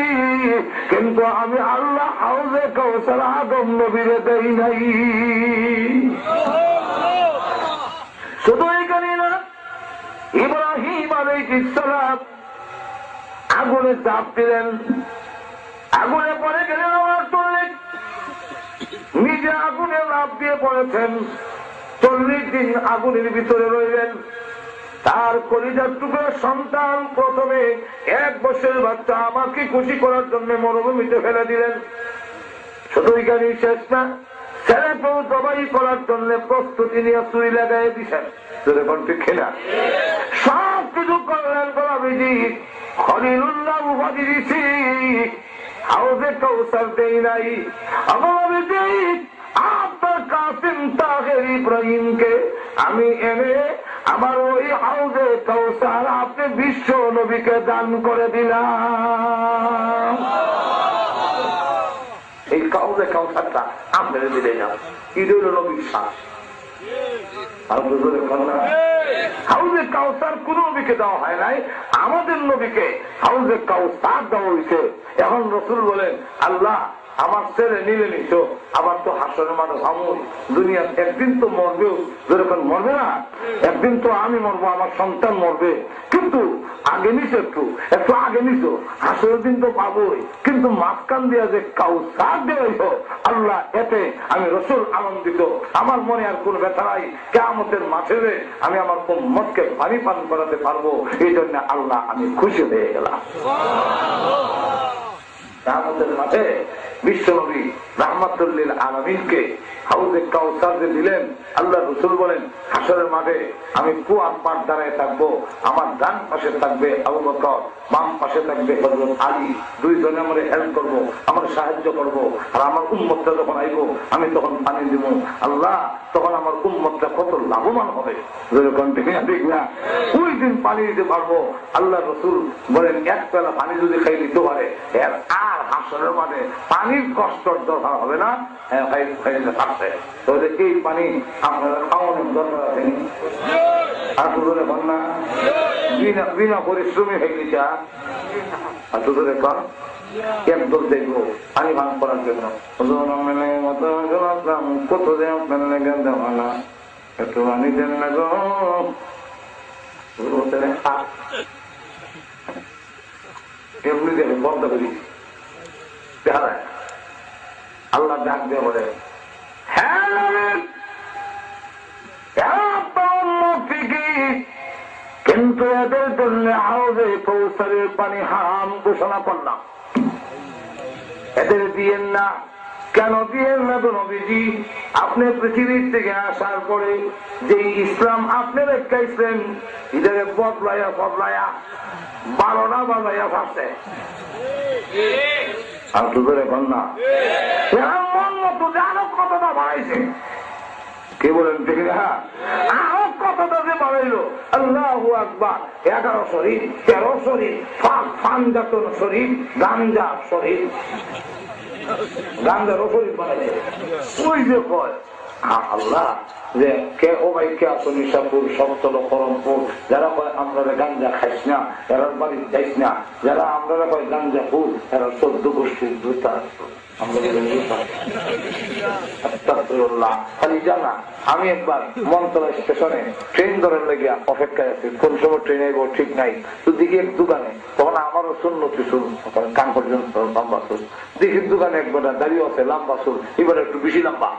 [SPEAKER 1] কিন্তু আমি আল্লাহ হাউজে কাউসার আদম নবীরে দেই নাই। শুধু এখানে না, ইব্রাহিম আলাইহিস সালাম আগুনে চাপ দিলেন, আগুনে পড়ে গেলেন, আমার চললেন, নিজে আগুনে লাফ দিয়ে পড়েছেন, 40 দিন আগুনের ভিতরে রইলেন। তার কলিজার টুকরা সন্তান প্রথমে 1 বছরের বাচ্চা আমাকে খুশি করার জন্য মরুভূমিতে ফেলে দিলেন। শুধু এখানে শেষ না, ছেলেকেও জবাই করার জন্য প্রস্তুতি নিয়ে চুরি লাগাই দিছেন। খেলা সব কিছু করলেন গোলাবিজি, খলিলুল্লাহ উপাধি দিছি, হাউজে কাউসার দেই নাই। গোলাবিজি আপনার কাসিম তাহের ইব্রাহিমকে আমি এনে আমার ওই হাউজে কাউসার আপনি বিশ্ব নবীকে দান করে দিলাম। এই হাউজে কাউসারটা আপনারা দিলে না, ঈদুল নবীর শ্বাস। হাউজে কাউসার কোন নবীকে দেওয়া হয় নাই, আমাদের নবীকে হাউজে কাউসার দেওয়া হয়েছে। এখন রসুল বলেন, আল্লাহ আমার ছেলে নিলে নিত, আবার তো হাসরের মাঠে সামুন দুনিয়া একদিন তো মরবেও, যেরকম মরবে না, একদিন তো আমি মরবো, আমার সন্তান মরবে, কিন্তু আগে নিছো, একটু আগে নিছো, হাসরের দিন তো পাবোই, কিন্তু মাঝখান দিয়া যে কাউসার দেওয়াইছ আল্লাহ, এতে আমি রসুল আনন্দিত, আমার মনে আর কোন ব্যথা নাই। কিয়ামতের মাঠে আমি আমার উম্মতকে পানি পান করাতে পারবো, এই জন্য আল্লাহ আমি খুশি হয়ে গেলাম। কিয়ামতের মাঠে বিশ্বনবী রাহমাতুল লিল আলামিনকে হাউজে কাউসার যে দিলেন, আল্লাহ রসুল বলেন, হাসরের মাঠে আমি কুয়ার পাড় দাঁড়ায় থাকবো, আমার ডান পাশে থাকবে আবু বকর, বাম পাশে থাকবে হযরত আলী, দুইজনে আমার হেল্প করবো, আমার সাহায্য করবো। আর আমার উম্মতটা যখন আইবো আমি তখন পানি দিব, আল্লাহ তখন আমার উম্মতটা কত লাভবান হবে, ঠিক না? ওই দিন পানি দিতে পারবো। আল্লাহ রসুল বলেন, 1 পেলা পানি যদি খাই দিতে পারে এর আর হাসরের মাঠে পানির কষ্ট দরকার হবে না, থাকছে। তাহলে এই পানি আপনারা খাওয়ানোর দরকার আছে না, বিনা পরিশ্রমী হয়ে গেছে। আর তো কর একদম দেখবো পানি ভাঙ করার জন্য কত দেওয়া না, একটু পানি দেন না গো, এমনি দেবেন বন্ধ করি। আল্লাহ ডাক দিয়ে বলে, কিন্তু এদের জন্য হাউজে কৌসারের পানি হারাম ঘোষণা করলাম, এদের দিয়েন না। কেন দিয়েন না তো নবীজি? আপনি পৃথিবীর থেকে আসার পরে যে ইসলাম আপনি রেখাইছেন, এদের বদলাইয়া 12টা বাজাইয়া ফাঁসে। আর তো ধরে কন্যা মন মতো আরো কতটা বাড়াইছে, কে বলেন ঠিক না? আরো কতটা যে বাড়াইলো, আল্লাহু আকবার। 11 শরীর, 13 শরীর, ফানজাতন শরীর, গাঞ্জা শরীর, গাঞ্জারও শরীর বানাইছে। ওই যে কয় আল্লাহ যে কে ও ভাই কে আসো নিশাপুর, সমতল, করমপুর, যারা কয় আমরা গাঞ্জা খাইস না এরা বাড়ি যাইস না, যারা আমরা কয় গাঞ্জা ফুল এরা 14 গোষ্ঠীর দুইটা। খালি জানা, আমি একবার মন্ত্রণা স্টেশনে ট্রেন ধরার লেগে অপেক্ষায় আছি, কোন সময় ট্রেন আইব ঠিক নাই। তো দিকে এক দোকানে, তখন আমারও সুন্নতি চুল, কান পর্যন্ত লম্বা চুল, দেখি দোকানে একবার দাঁড়িয়ে আছে লম্বা চুল, এবার একটু বেশি লম্বা।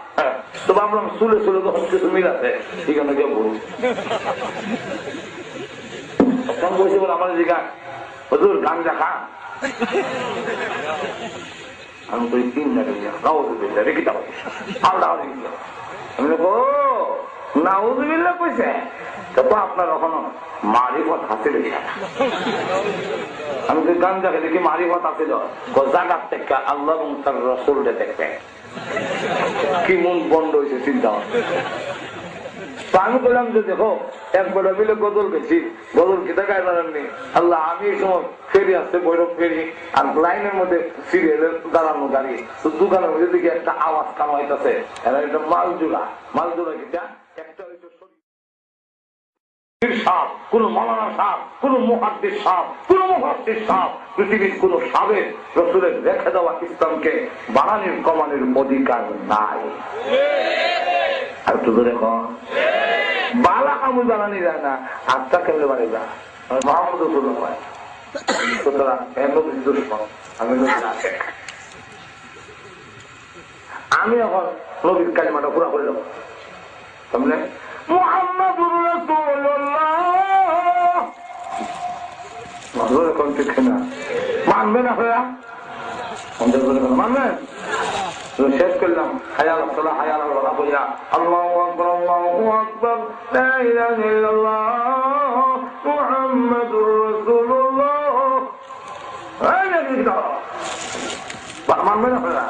[SPEAKER 1] তো ভাবলাম চুলে চুলে তখন কিছু মিল আছে, এখানে গিয়ে বলুন বসে বলে আমার জিগা হুজুর গাঞ্জা খান। আমি কই 3 নাউযুবিল্লাহ রেখে দাও, আল্লাহ আমি নাউযুবিল্লাহ কইছে, তো আপনার এখনো মারিফত হাসিল হইছে। আমি কই গাঞ্জা খেলে কি মারিফত হাসিল? জাগাত থেকে আল্লাহ এবং তার রাসূল দেখবে কি মন বন্ধ হয়েছে চিন্তা। আমি বললাম যে দেখো একবার মিলে গজল গেছি, গজল কিতা গায়ে দাঁড়াননি, আল্লাহ আমি এই সময় ফেরি আসছে বৈরব ফেরি, আর লাইনের মধ্যে সিরিয়ালের দাঁড়ানো গাড়ি, তো দোকানের মধ্যে দিকে একটা আওয়াজ কামাইতেছে, এরা একটা মালজোড়া কিটা একটা সাপ, কোন মৌলানা সাপ, কোন মুহাদ্দিস সাপ, কোন মুফাসসির সাপ, পৃথিবীর কোন সাবের রাসূলের রেখে দেওয়া ইসলামকে বানানোর কমানোর অধিকার নাই। আর তো দেখো বালা কামু বানানি যায় না, আত্মা কেমনে বাড়ি যা মোহাম্মদ রাসূলুল্লাহ হয়। সুতরাং নবীর দুশমন, আমি এখন নবীর কালিমাটা পুরা করে দেবো। সামনে মুহাম্মাদুর রাসূলুল্লাহ মানবে না হইয়া মানবেন শেষ করলাম। হায়াল সালাহ হায়াল আল্লাহ বলিয়া আল্লাহু আকবার আল্লাহু আকবার লা ইলাহা ইল্লাল্লাহ মুহাম্মাদুর রাসূলুল্লাহ। মানবে না হইয়া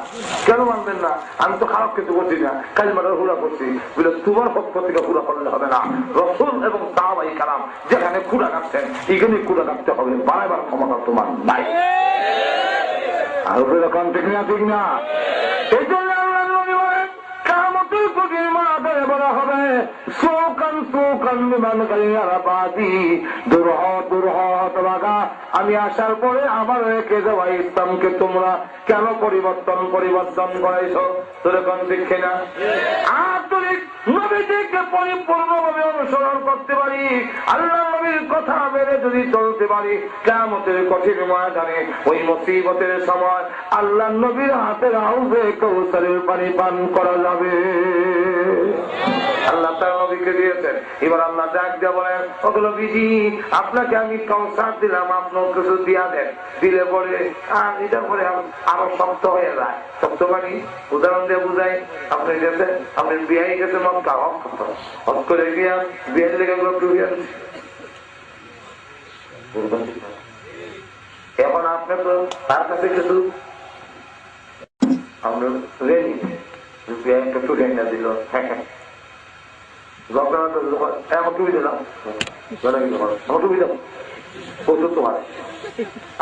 [SPEAKER 1] কেন মানবেন না? আমি তো খারাপ কিছু করছি না, কালিমাটা পুরা করছি বলে তোমার পক্ষ থেকে পুরা করলে হবে না। রাসূল এবং সাহাবায়ে কেরাম যেখানে কুড়া কাটছেন এখানে কুড়া কাটতে হবে, বারবার ক্ষমতা তোমার নাই। আর উপরে কোন ঠিক না ঠিক না? এই জন্য আল্লাহ নবী বলেন কিয়ামতের কঠিন মাঠে বলা হবে সুকান সুকান বিমান কালিয়ারা বাদি দুরহ দুরহ তোমাকা। আমি আসার পরে আবার রেখে যাওয়া ইসলামকে তোমরা কেন পরিবর্তন করাইছ? তোরে কোন ঠিক না? আর তুই নবীজিকে পরিপূর্ণভাবে অনুসরণ করতে পারি, আল্লাহ নবীর কথা মেনে যদি চলতে পারি, কিয়ামতের কঠিন ময়দানে ওই মুসিবতের সময় আল্লাহ নবীর হাতের হাউজে কাউসারের পানি পান করা যাবে। আল্লাহ তার নবীকে দিয়েছেন। এবার আল্লাহ ডাক দিয়ে বলেন ওগো নবীজি আপনাকে আমি কাউসার দিলাম, আপনার কিছু দিয়া দেন। দিলে পরে আর এটার পরে আরো শক্ত হয়ে যায়। শক্ত মানে উদাহরণ দিয়ে বুঝাই, আপনি গেছেন, আপনি বিয়ে গেছে মক্কা, হজ করে গিয়া বিয়ের লেগে এখন আপনার তো তার কাছে কিছু আমরা রেডি একটা টুকে দিল, আমাকে দিলাম আমাকে দিলাম প্রচুর তোমার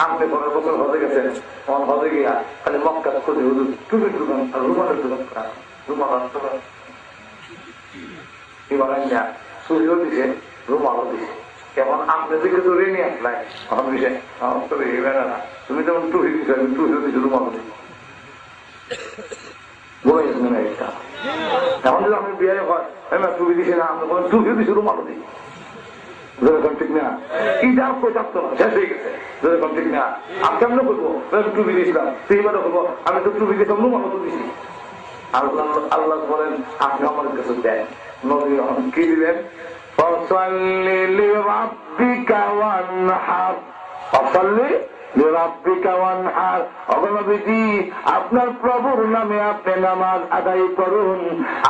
[SPEAKER 1] আপনি পরের বছর হজে গেছেন, আমার হজে গিয়া খালি মক্কা খুঁজে হুজুর টুপির দোকান আর রুমালের দোকান রুমাল সুরিও দিছে রুমালও দিছে। এখন আপনি যে কিছু রেনি আসলাই আমার বিষয় না, তুমি যেমন টুপি দিচ্ছ আমি টুপিও দিচ্ছি রুমালও দিচ্ছি বলে না এটা। এখন যদি আপনি বিয়ে হয় টুপি দিছি না, আপনি বলেন টুপিও দিচ্ছি রুমালও দিচ্ছি, ঠিক না? ইটা পর্যাপ্ত না, শেষ হয়ে গেছে। ঠিক না? আমি কেমন করবো? টুপি দিয়েছিলাম সেইবার করবো, আমি তো টুপি দিয়েছিলাম রুমালও তো দিছি। আল্লাহ আল্লাহ বলেন আপনি আমার কাছে দেন। নবী কি দিবেন? ফসল্লি লিরাব্বিকা ওয়ানহার, ফসল্লি লিরাব্বিকা ওয়ানহার। ওগো নবীজি আপনার প্রভুর নামে আপনি নামাজ আদায় করুন।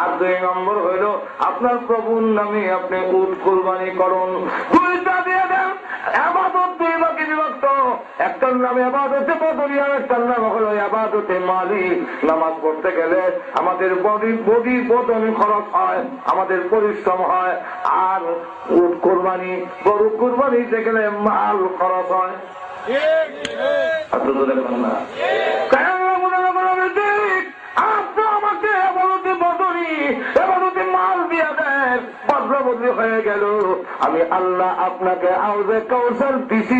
[SPEAKER 1] আর 2 নম্বর হইল আপনার প্রভুর নামে আপনি উট কুরবানি করুন। দুইটা দিয়ে দেন। ইবাদত 2 ভাগে বিভক্ত, একটার নামে ইবাদতে বদরি আর একটার নাম হলো ইবাদতে মালি। নামাজ পড়তে গেলে আমাদের বডি বদন খরচ হয়, আমাদের পরিশ্রম হয়। আর উট কুরবানি গরু কুরবানিতে গেলে মাল খরচ হয়। আপনি আমাকে এবারতে বদরি এবারতে মাল দিয়া দেন, বদলা বদলি হয়ে গেল। আমি আল্লাহ আপনাকে আউজে কাউসার দিছি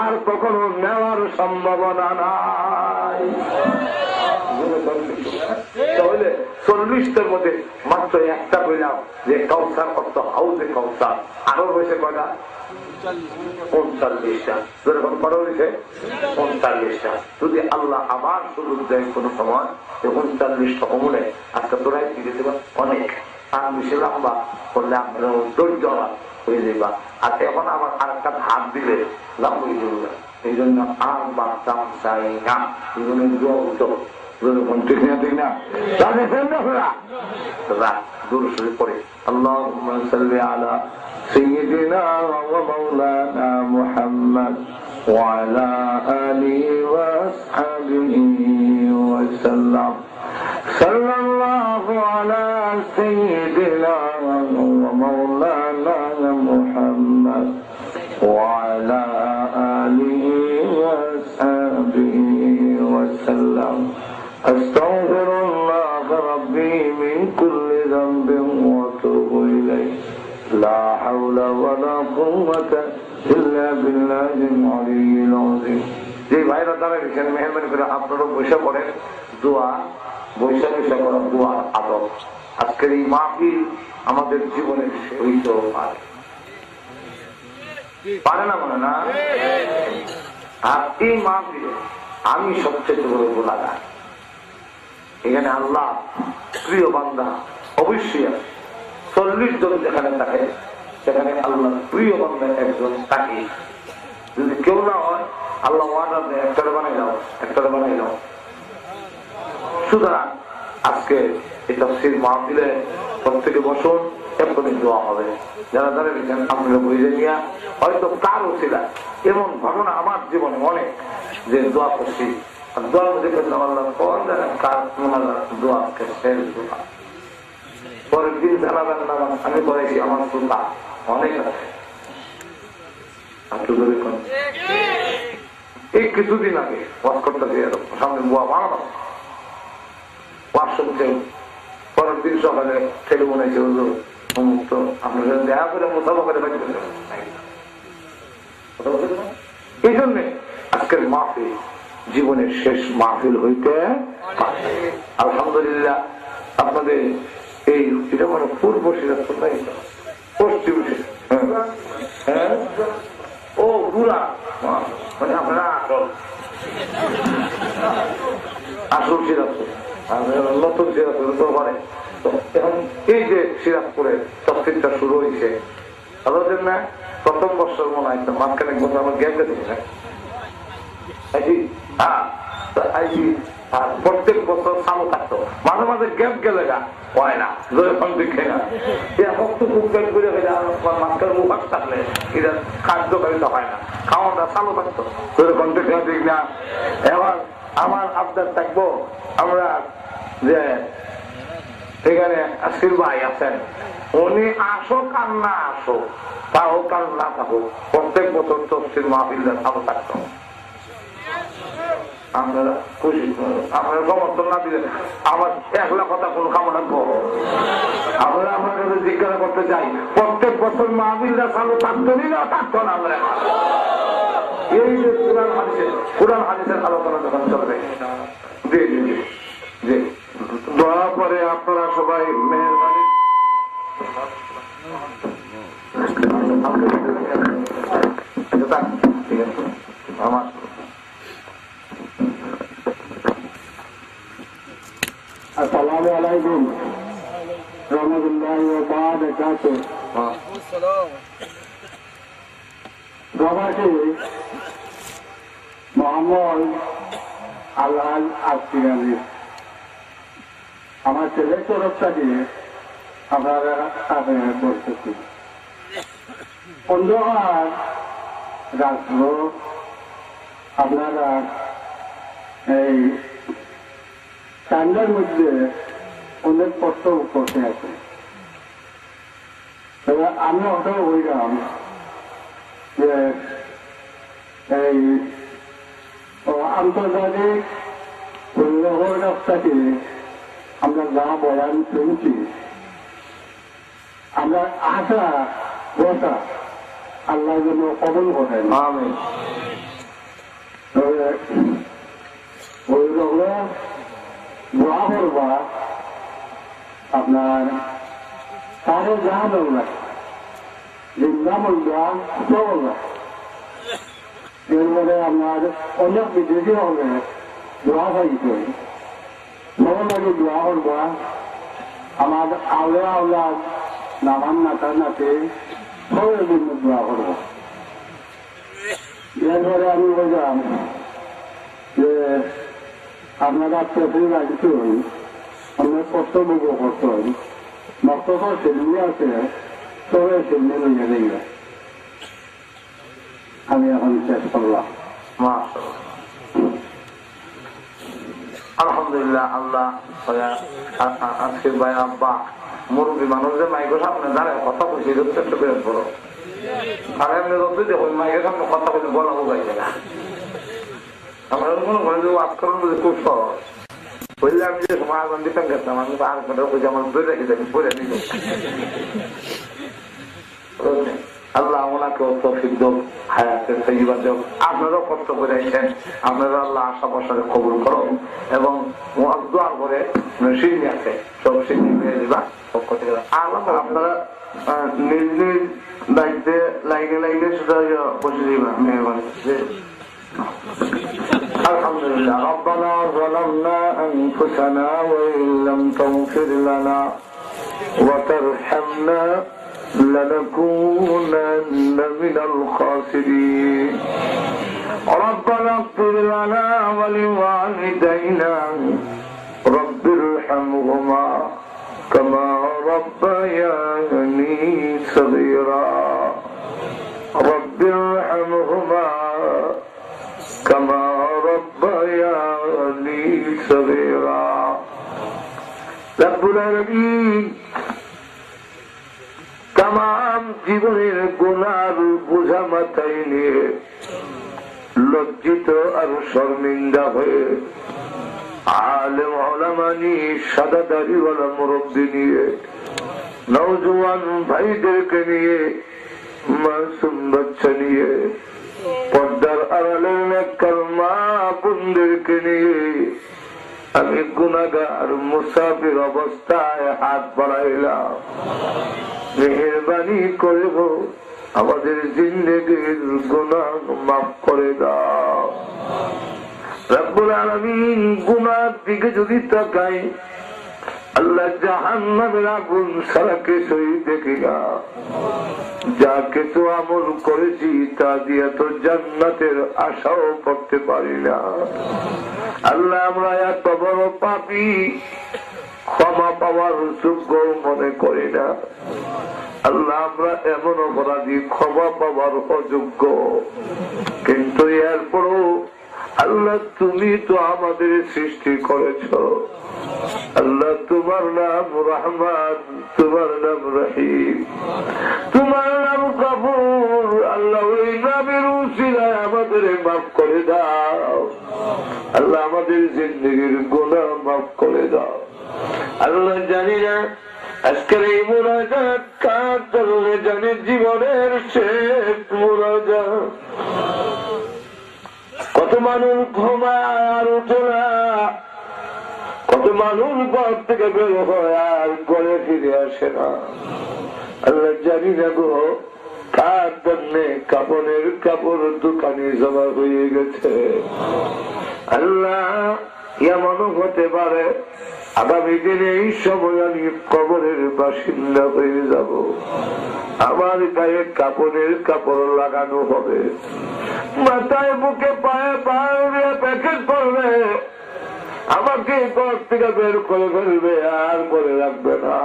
[SPEAKER 1] আর কখনো নেওয়ার সম্ভাবনা নাই। তাহলে 40টার মধ্যে মাত্র একটা বললাম যে কাউসার অর্থ হাউজে কাউসার, আরো রয়েছে কয়টা? 45টা। যেরকম করা হয়েছে 45টা। যদি আল্লাহ আবার সুযোগ দেয় কোন সময় 39টা অমনে আজকে তোরাই ফিরে দেবা অনেক আর বেশি লম্বা করলে আপনার ধৈর্য হয়ে যাবা। আর এখন আবার আর একটা হাত দিলে লাভ হয়ে যাবে। এই জন্য আর বাচ্চাম চাই না, এই জন্য ঠিক না ঠিক না দূর শুরু করে আল্লাহুম্মা সাল্লি আলা সাইয়্যিদিনা ওয়া মাওলানা মুহাম্মদ ওয়া আলা আলিহি ওয়া আসহাবিহি ওয়া সাল্লাম। সাল্লাল্লাহু আলা সাইয়্যিদিনা ওয়া মাওলানা মুহাম্মদ ওয়া আলা আলিহি ওয়া আসহাবিহি ওয়া সাল্লাম। أستغفر الله ربي من كل ذنب وأتوب إليه لا حول ولا قوة إلا بالله العلي العظيم যে ভাইরা দ্বারা রেখেছেন মেহরবানি করে আপনারা বসে পড়েন দোয়া বসে বসে করা দোয়ার আদব আজকের এই মাহফিল আমাদের জীবনের শহীদ পারে না মনে না আর এই মাহফিলে আমি সবচেয়ে বড় গুনাহগার এখানে আল্লাহ প্রিয় বান্দা অবশ্যই আছে 40 জন যেখানে থাকে সেখানে আল্লাহ প্রিয় বান্দা একজন থাকে যদি কেউ না হয় আল্লাহ ওয়াদা দেয় একটা বানাই দাও সুতরাং আজকে এই তাফসীর মাহফিলে প্রত্যেকে বসুন এক্ষুনি দোয়া হবে যারা যারা দিচ্ছেন আপনারা বুঝে নিয়ে হয়তো কার ওসিলা এমন ঘটনা আমার জীবনে অনেক যে দোয়া করছি আর দোয়ার মধ্যে করলাম আল্লাহ কোন জানেন কার দোয়া শেষ দোয়া পরের দিন জানাবেন না আমি করেছি আমার দোয়া অনেক আছে এই কিছুদিন আগে ওয়াজ করতেছি সামনে বুয়া বানানো ওয়াজ শুনছে পরের দিন সকালে ছেলে মনে হয়েছে তো আপনার দেখা করে মোতাবেক করে এই জন্যে আজকের মাহফিল জীবনের শেষ মাহফিল হইতে আলহামদুলিল্লাহ আপনাদের এই এটা মানে পূর্ব সিরাজপুর নাই পশ্চিম হ্যাঁ ও পুরা মানে আপনারা আসল সিরাজপুর নতুন সিরাজপুর তো পারে এখন এই যে সিরাজপুরে তফসিলটা শুরু হয়েছে তাদের না প্রথম বছর মনে হয় মাঝখানে বছর আমার গ্যাপ গেছে প্রত্যেক বছর চালু থাকতো মাঝে মাঝে গ্যাপ গেলে গা হয় না দেখে না মাঝখানে মুখ থাকলে এটা কার্যকারিতা হয় না খাওয়াটা চালু থাকতো ঠিক না এবার আমার আবদার থাকবো আমরা যে এখানে আশির ভাই আছেন উনি আসো কার না আসো তাও কার না থাকুক প্রত্যেক বছর তফসির মাহফিলটা চালু থাকতো আপনারা খুশি আপনারা সমর্থন না দিলে আমার একলা কথা কোন কামনা রাখবো আমরা আমার কাছে জিজ্ঞাসা করতে চাই প্রত্যেক বছর মাহফিলটা চালু থাকতো না থাকতো না আমরা এই যে কোরআন হাদিসের আলোচনা যখন চলবে জি জি জি জি দোয়া পরে আপনারা সবাই মেহরবানি আমার আসসালামু আলাইকুম রহমতুল্লাহি ওয়া বারাকাতুহু প্রবাসী মোহাম্মদ আল্লাহ আসিয়ানি আমার ছেলের তরফটা দিয়ে আপনারা আবেদন করতেছি অন্ধকার রাষ্ট্র আপনারা এই চান্দার মধ্যে অনেক কষ্ট করতে আছে তবে আমি ওটা বললাম যে এই আন্তর্জাতিক পরিবহন রাস্তাকে আমরা যা বয়ান শুনছি আমরা আশা বসা আল্লাহ যেন কবল করেন তবে ওই রকম দোয়া করবা আপনার তারও যা দৌড়া জিন্দা মন্দা দৌড়া এরপরে আপনার অনেক বিদেশি হবে দোয়া পাইছে সবার লাগে দোয়া করবা আমার আওলা আওলা নামান নাতা নাতে সবের জন্য দোয়া করবো এরপরে আমি বললাম যে আপনারা পেশে রাখছেন অনেক কষ্ট ভোগ করতেন মক্তব সেলমি আছে সবে সেলমি লইয়া দিবে আমি এখন শেষ করলাম আলহামদুলিল্লাহ আল্লাহ আজকের ভাই আব্বা মুরব্বী মানুষ যে মাইকের সামনে দাঁড়ায় কথা বলছি চেষ্টা করে বলো আর এমনি রোদ্দু যে ওই মাইকের সামনে কথা বলতে বলা বোঝাইছে না আমরা মনে করি যে আজকাল খুব সহজ বললে আমি যে সময় আগুন দিতাম গেতাম আমি আর বুঝে আমার ধরে রেখে যাবি পরে নিব আল্লাহ ওনাকে তৌফিক দাও, হায়াতে তাইয়্যিবা দাও। আপনারাও কষ্ট করে আইছেন, আপনারা আল্লাহ আশা বসারে কবুল করো এবং দোয়া করে সিন্নি আছে সব সিন্নি নিয়ে দিবা পক্ষ থেকে। আপনারা নিজ নিজ দায়িত্বে লাইনে লাইনে সেটা বসে দিবা মেহরবানি। আলহামদুলিল্লাহ। রব্বানা যালামনা আনফুসানা ওয়া ইল্লাম তাগফির লানা ওয়া তারহামনা لنكونن من الخاسرين ربنا اغفر لنا ولوالدينا رب ارحمهما كما ربياني صغيرا رب ارحمهما كما ربياني صغيرا رب العالمين তাম জীবনের গুনার বোঝা মাথায় নিয়ে লজ্জিত আর শর্মিন্দা হয়ে আলেম ওলামা নিয়ে সাদা দাড়িওয়ালা মুরব্বি নিয়ে নওজোয়ান ভাইদেরকে নিয়ে মাসুম বাচ্চা নিয়ে পর্দার আড়ালের নেককার মা বোনদেরকে নিয়ে আমি গুনাহগার মুসাফির অবস্থায় হাত বাড়াইলাম। মেহেরবানি করব আমাদের জিন্দেগীর গুনাহ মাফ করে দাও। রব্বুল আলামিন গুনার দিকে যদি তাকাই আল্লাহ জাহান্নামের আগুন ছাড়া কিছুই দেখি না। যা কিছু আমল করেছি তা দিয়ে তো জান্নাতের আশাও করতে পারি না। আল্লাহ আমরা এত বড় পাপী, ক্ষমা পাওয়ার যোগ্য মনে করি না। আল্লাহ আমরা এমন অপরাধী, ক্ষমা পাওয়ার অযোগ্য। কিন্তু এরপরও আল্লাহ তুমি তো আমাদের সৃষ্টি করেছ। আল্লাহ তোমার নাম রহমান, তোমার নাম রহিম, তোমার নাম গফুর। আল্লাহ ওই নামের উসিলায় আমাদের মাফ করে দাও। আল্লাহ আমাদের জিন্দেগীর গুনাহ মাফ করে দাও। আল্লাহ জানি না আজকের এই মুনাজাত কার চললে জানি জীবনের শেষ মুনাজাত। কত মানুষ ঘুমায় আর উঠে না, কত মানুষ ঘর থেকে বের হয় আর ঘরে ফিরে আসে না। আল্লাহ জানি না গো কার জন্যে কাপড়ের কাপড় দোকানে জমা হয়ে গেছে। আল্লাহ এমনও হতে পারে আগামী দিনে এই সময় আমি কবরের বাসিন্দা হয়ে যাব। আমার গায়ে কাপড়ের কাপড় লাগানো হবে, মাথায় বুকে পায়ে পায়ে প্যাকেট করবে, আমাকে ঘর থেকে বের করে ফেলবে আর করে রাখবে না।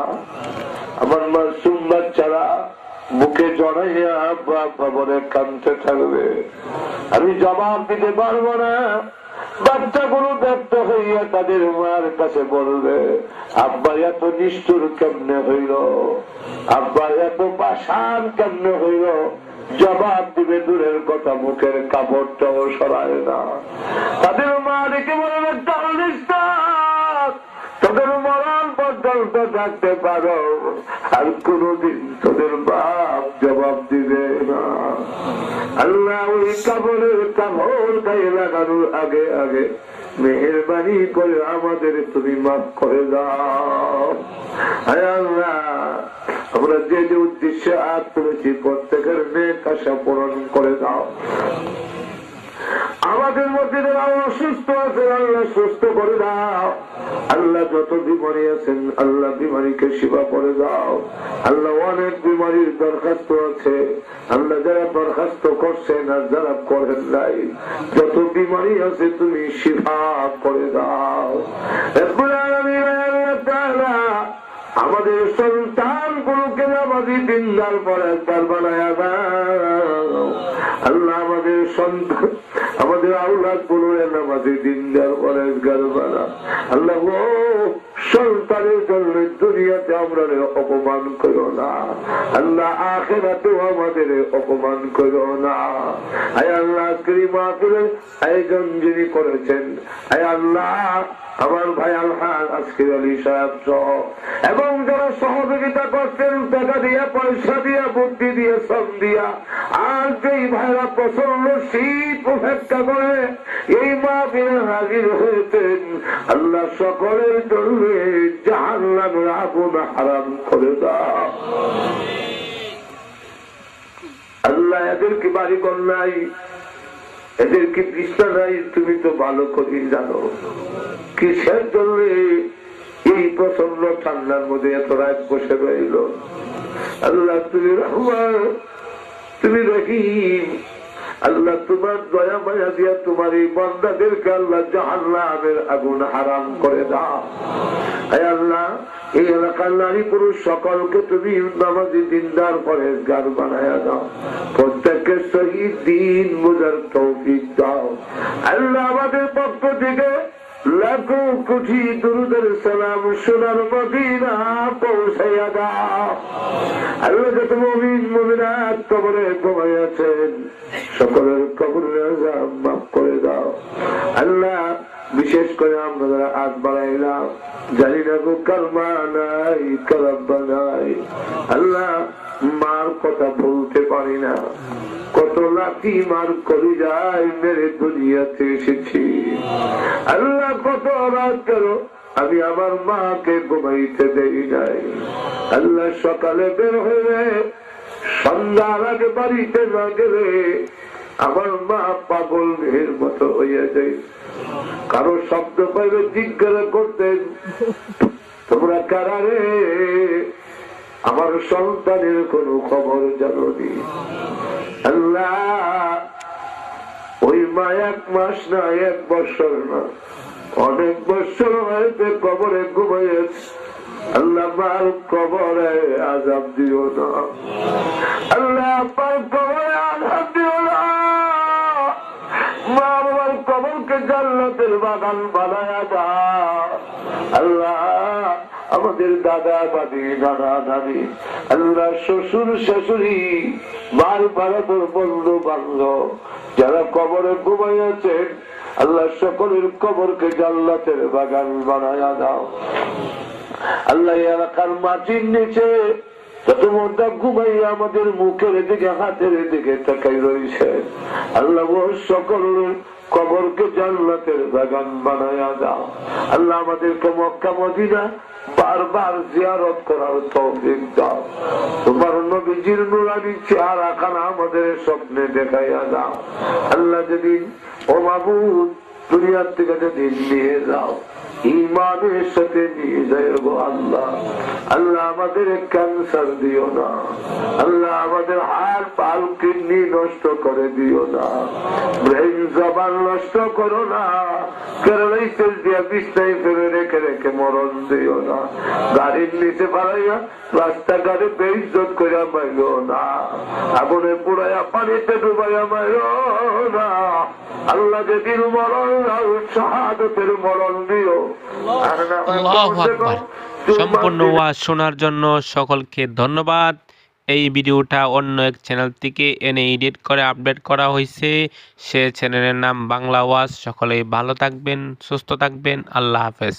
[SPEAKER 1] আমার মাসুম বাচ্চারা বুকে জড়াইয়া কবরে কাঁদতে থাকবে, আমি জবাব দিতে পারবো না। বাচ্চাগুলো ব্যক্ত হইয়া তাদের মার কাছে বলবে, আব্বা এত নিষ্ঠুর কেমনে হইল, আব্বা এত পাষাণ কেমনে হইল। জবাব দিবে দূরের কথা, মুখের কাপড়টাও সরায় না। তাদের মা রেখে বলবে, তোদের মরণ পর্যন্ত থাকতে পারো, আর কোনদিন তোদের বাপ জবাব দিবে না। আল্লাহ ওই কাপড়ের কাপড় গায়ে লাগানোর আগে আগে মেহেরবানি করে আমাদের তুমি মাফ করে দাও। আল্লাহ আমরা যে যে উদ্দেশ্যে হাত তুলেছি প্রত্যেকের নেক আশা পূরণ করে দাও। আমাদের মধ্যে যারা অসুস্থ আছেন আল্লাহ সুস্থ করে দাও। আল্লাহ যত বিমারি আছেন আল্লাহ বিমারিকে সেবা করে দাও। আল্লাহ অনেক বিমারির দরখাস্ত আছে, আল্লাহ যারা দরখাস্ত করছেন আর যারা করেন নাই, যত বিমারি আছে তুমি সেবা করে দাও। আমাদের সন্তান গুলোকে নামাজি দিনদার পরেজগার বানায়া দাও। আল্লাহ আমাদের সন্তান আমাদের আওলাদ গুলো নামাজি দিনদার পরেজগার বানা। আল্লাহ সন্তানের জন্য দুনিয়াতে আমরা অপমান করো না, আল্লাহ আখিরাতেও আমাদের অপমান করো না। আয় আল্লাহ আজকের মাহফিলের আয়োজন যিনি করেছেন, আয় আল্লাহ আমার ভাই আলহাজ আজকের আলী সাহেব সহ এবং যারা সহযোগিতা করতেন টাকা দিয়া, পয়সা দিয়া, বুদ্ধি দিয়ে, শ্রম দিয়া, আর যেই ভাইরা প্রচন্ড শীত উপেক্ষা করে এই মাহফিলে হাজির হয়েছেন, আল্লাহ সকলের জন্য জাহান্নামের আগুন হারাম করে দাও। আল্লাহ এদেরকে বাড়ি ঘর নাই, এদেরকে বিছনা নাই, তুমি তো ভালো করে জানো কিসের জন্য এই প্রচন্ড ঠান্ডার মধ্যে এত রাত বসে রইল। আল্লাহ তুমি রহমান, তুমি রহিম, আল্লাহ তোমার দয়া মায়া দিয়া তোমার এই বান্দাদেরকে আল্লাহ জাহান্নামের আগুন হারাম করে দাও। হে আল্লাহ, এই এলাকার নারী পুরুষ সকলকে তুমি নামাজি দিনদার পরেজগার বানায়া দাও, প্রত্যেকের সহিত দিন বোঝার তৌফিক দাও। আল্লাহ আমাদের পক্ষ থেকে লাখো কোটি দুরুদের সালাম সোনার মদিনা পৌঁছাইয়া দাও। আল্লাহ যত মুমিন মুমিনাত কবরে ঘুমাইয়াছেন সকলের কবরের আযাব মাফ করে দাও। আল্লাহ বিশেষ করে আমরা যারা হাত বাড়াইলাম জানি না গো কালমা নাই, কালাব্বা নাই, আল্লাহ মার কথা বলতে পারি না, কত লাঠি মার করে যায় মেরে দুনিয়াতে এসেছি। আল্লাহ কত রাত গেল আমি আমার মাকে ঘুমাইতে দেই নাই। আল্লাহ সকালে বের হয়ে সন্ধ্যার আগে বাড়িতে না গেলে আমার মা পাগল মেয়ের মতো হইয়া যায়। কারো শব্দ পাইলে জিজ্ঞাসা করতেন, তোমরা কারা রে, আমার সন্তানের কোন খবর জানি। আল্লাহ ওই মা 1 মাস না 1 বছর না অনেক বছর হয়েছে কবরে ঘুমাইয়েছে। আল্লাহ মার কবরে আযাব দিও না, আল্লাহ মার কবরে আযাব দিও না, মা বাবার কবরকে জান্নাতের বাগান বানায়া দাও। আল্লাহ আমাদের দাদা দাদি, নানা নানি, আল্লাহ শ্বশুর শাশুড়ি, মার বাড়াতোর বন্ধু বান্ধব যারা কবরে ঘুমাইয়াছেন, আল্লাহ সকলের কবরকে জান্নাতের বাগান বানায়া দাও। আল্লাহ এলাকার মাটির নিচে যত মোটা ঘুমাইয়া আমাদের মুখের দিকে হাতের দিকে তাকাই রয়েছে, আল্লাহ সকলের কবরকে জান্নাতের বাগান বানায়া দাও। আল্লাহ আমাদেরকে মক্কা মদিনা বারবার জিয়ারত করার তৌফিক দাও। তোমার নবীজির নুরানি চেহারাখানা আমাদের স্বপ্নে দেখাইয়া দাও। আল্লাহ যেদিন ও মাবুদ দুনিয়ার থেকে যেদিন নিয়ে যাও, ইমানের সাথে নিয়ে যায় গো আল্লাহ। আল্লাহ আমাদের ক্যান্সার দিও না, আল্লাহ আমাদের হাড় পাল কিডনি নষ্ট করে দিও না, ব্রেন জবান নষ্ট করো না, কেরালাইতে দিয়া বিছনায় ফেলে রেখে রেখে মরণ দিও না, গাড়ির নিচে পালাইয়া রাস্তাঘাটে বেইজ্জত করে মাইলো না, আগুনে পুড়াইয়া পানিতে ডুবাইয়া মাইলো না। আল্লাহ যেদিন মরণ শাহাদাতের মরণ দিও।
[SPEAKER 2] আল্লাহু আকবার। সম্পূর্ণ ওয়াজ শোনার জন্য সকলকে ধন্যবাদ। এই ভিডিওটা অন্য এক চ্যানেল থেকে এনে এডিট করে আপডেট করা হয়েছে, সে চ্যানেলের নাম বাংলা ওয়াজ। সকলেই ভালো থাকবেন, সুস্থ থাকবেন, আল্লাহ হাফেজ।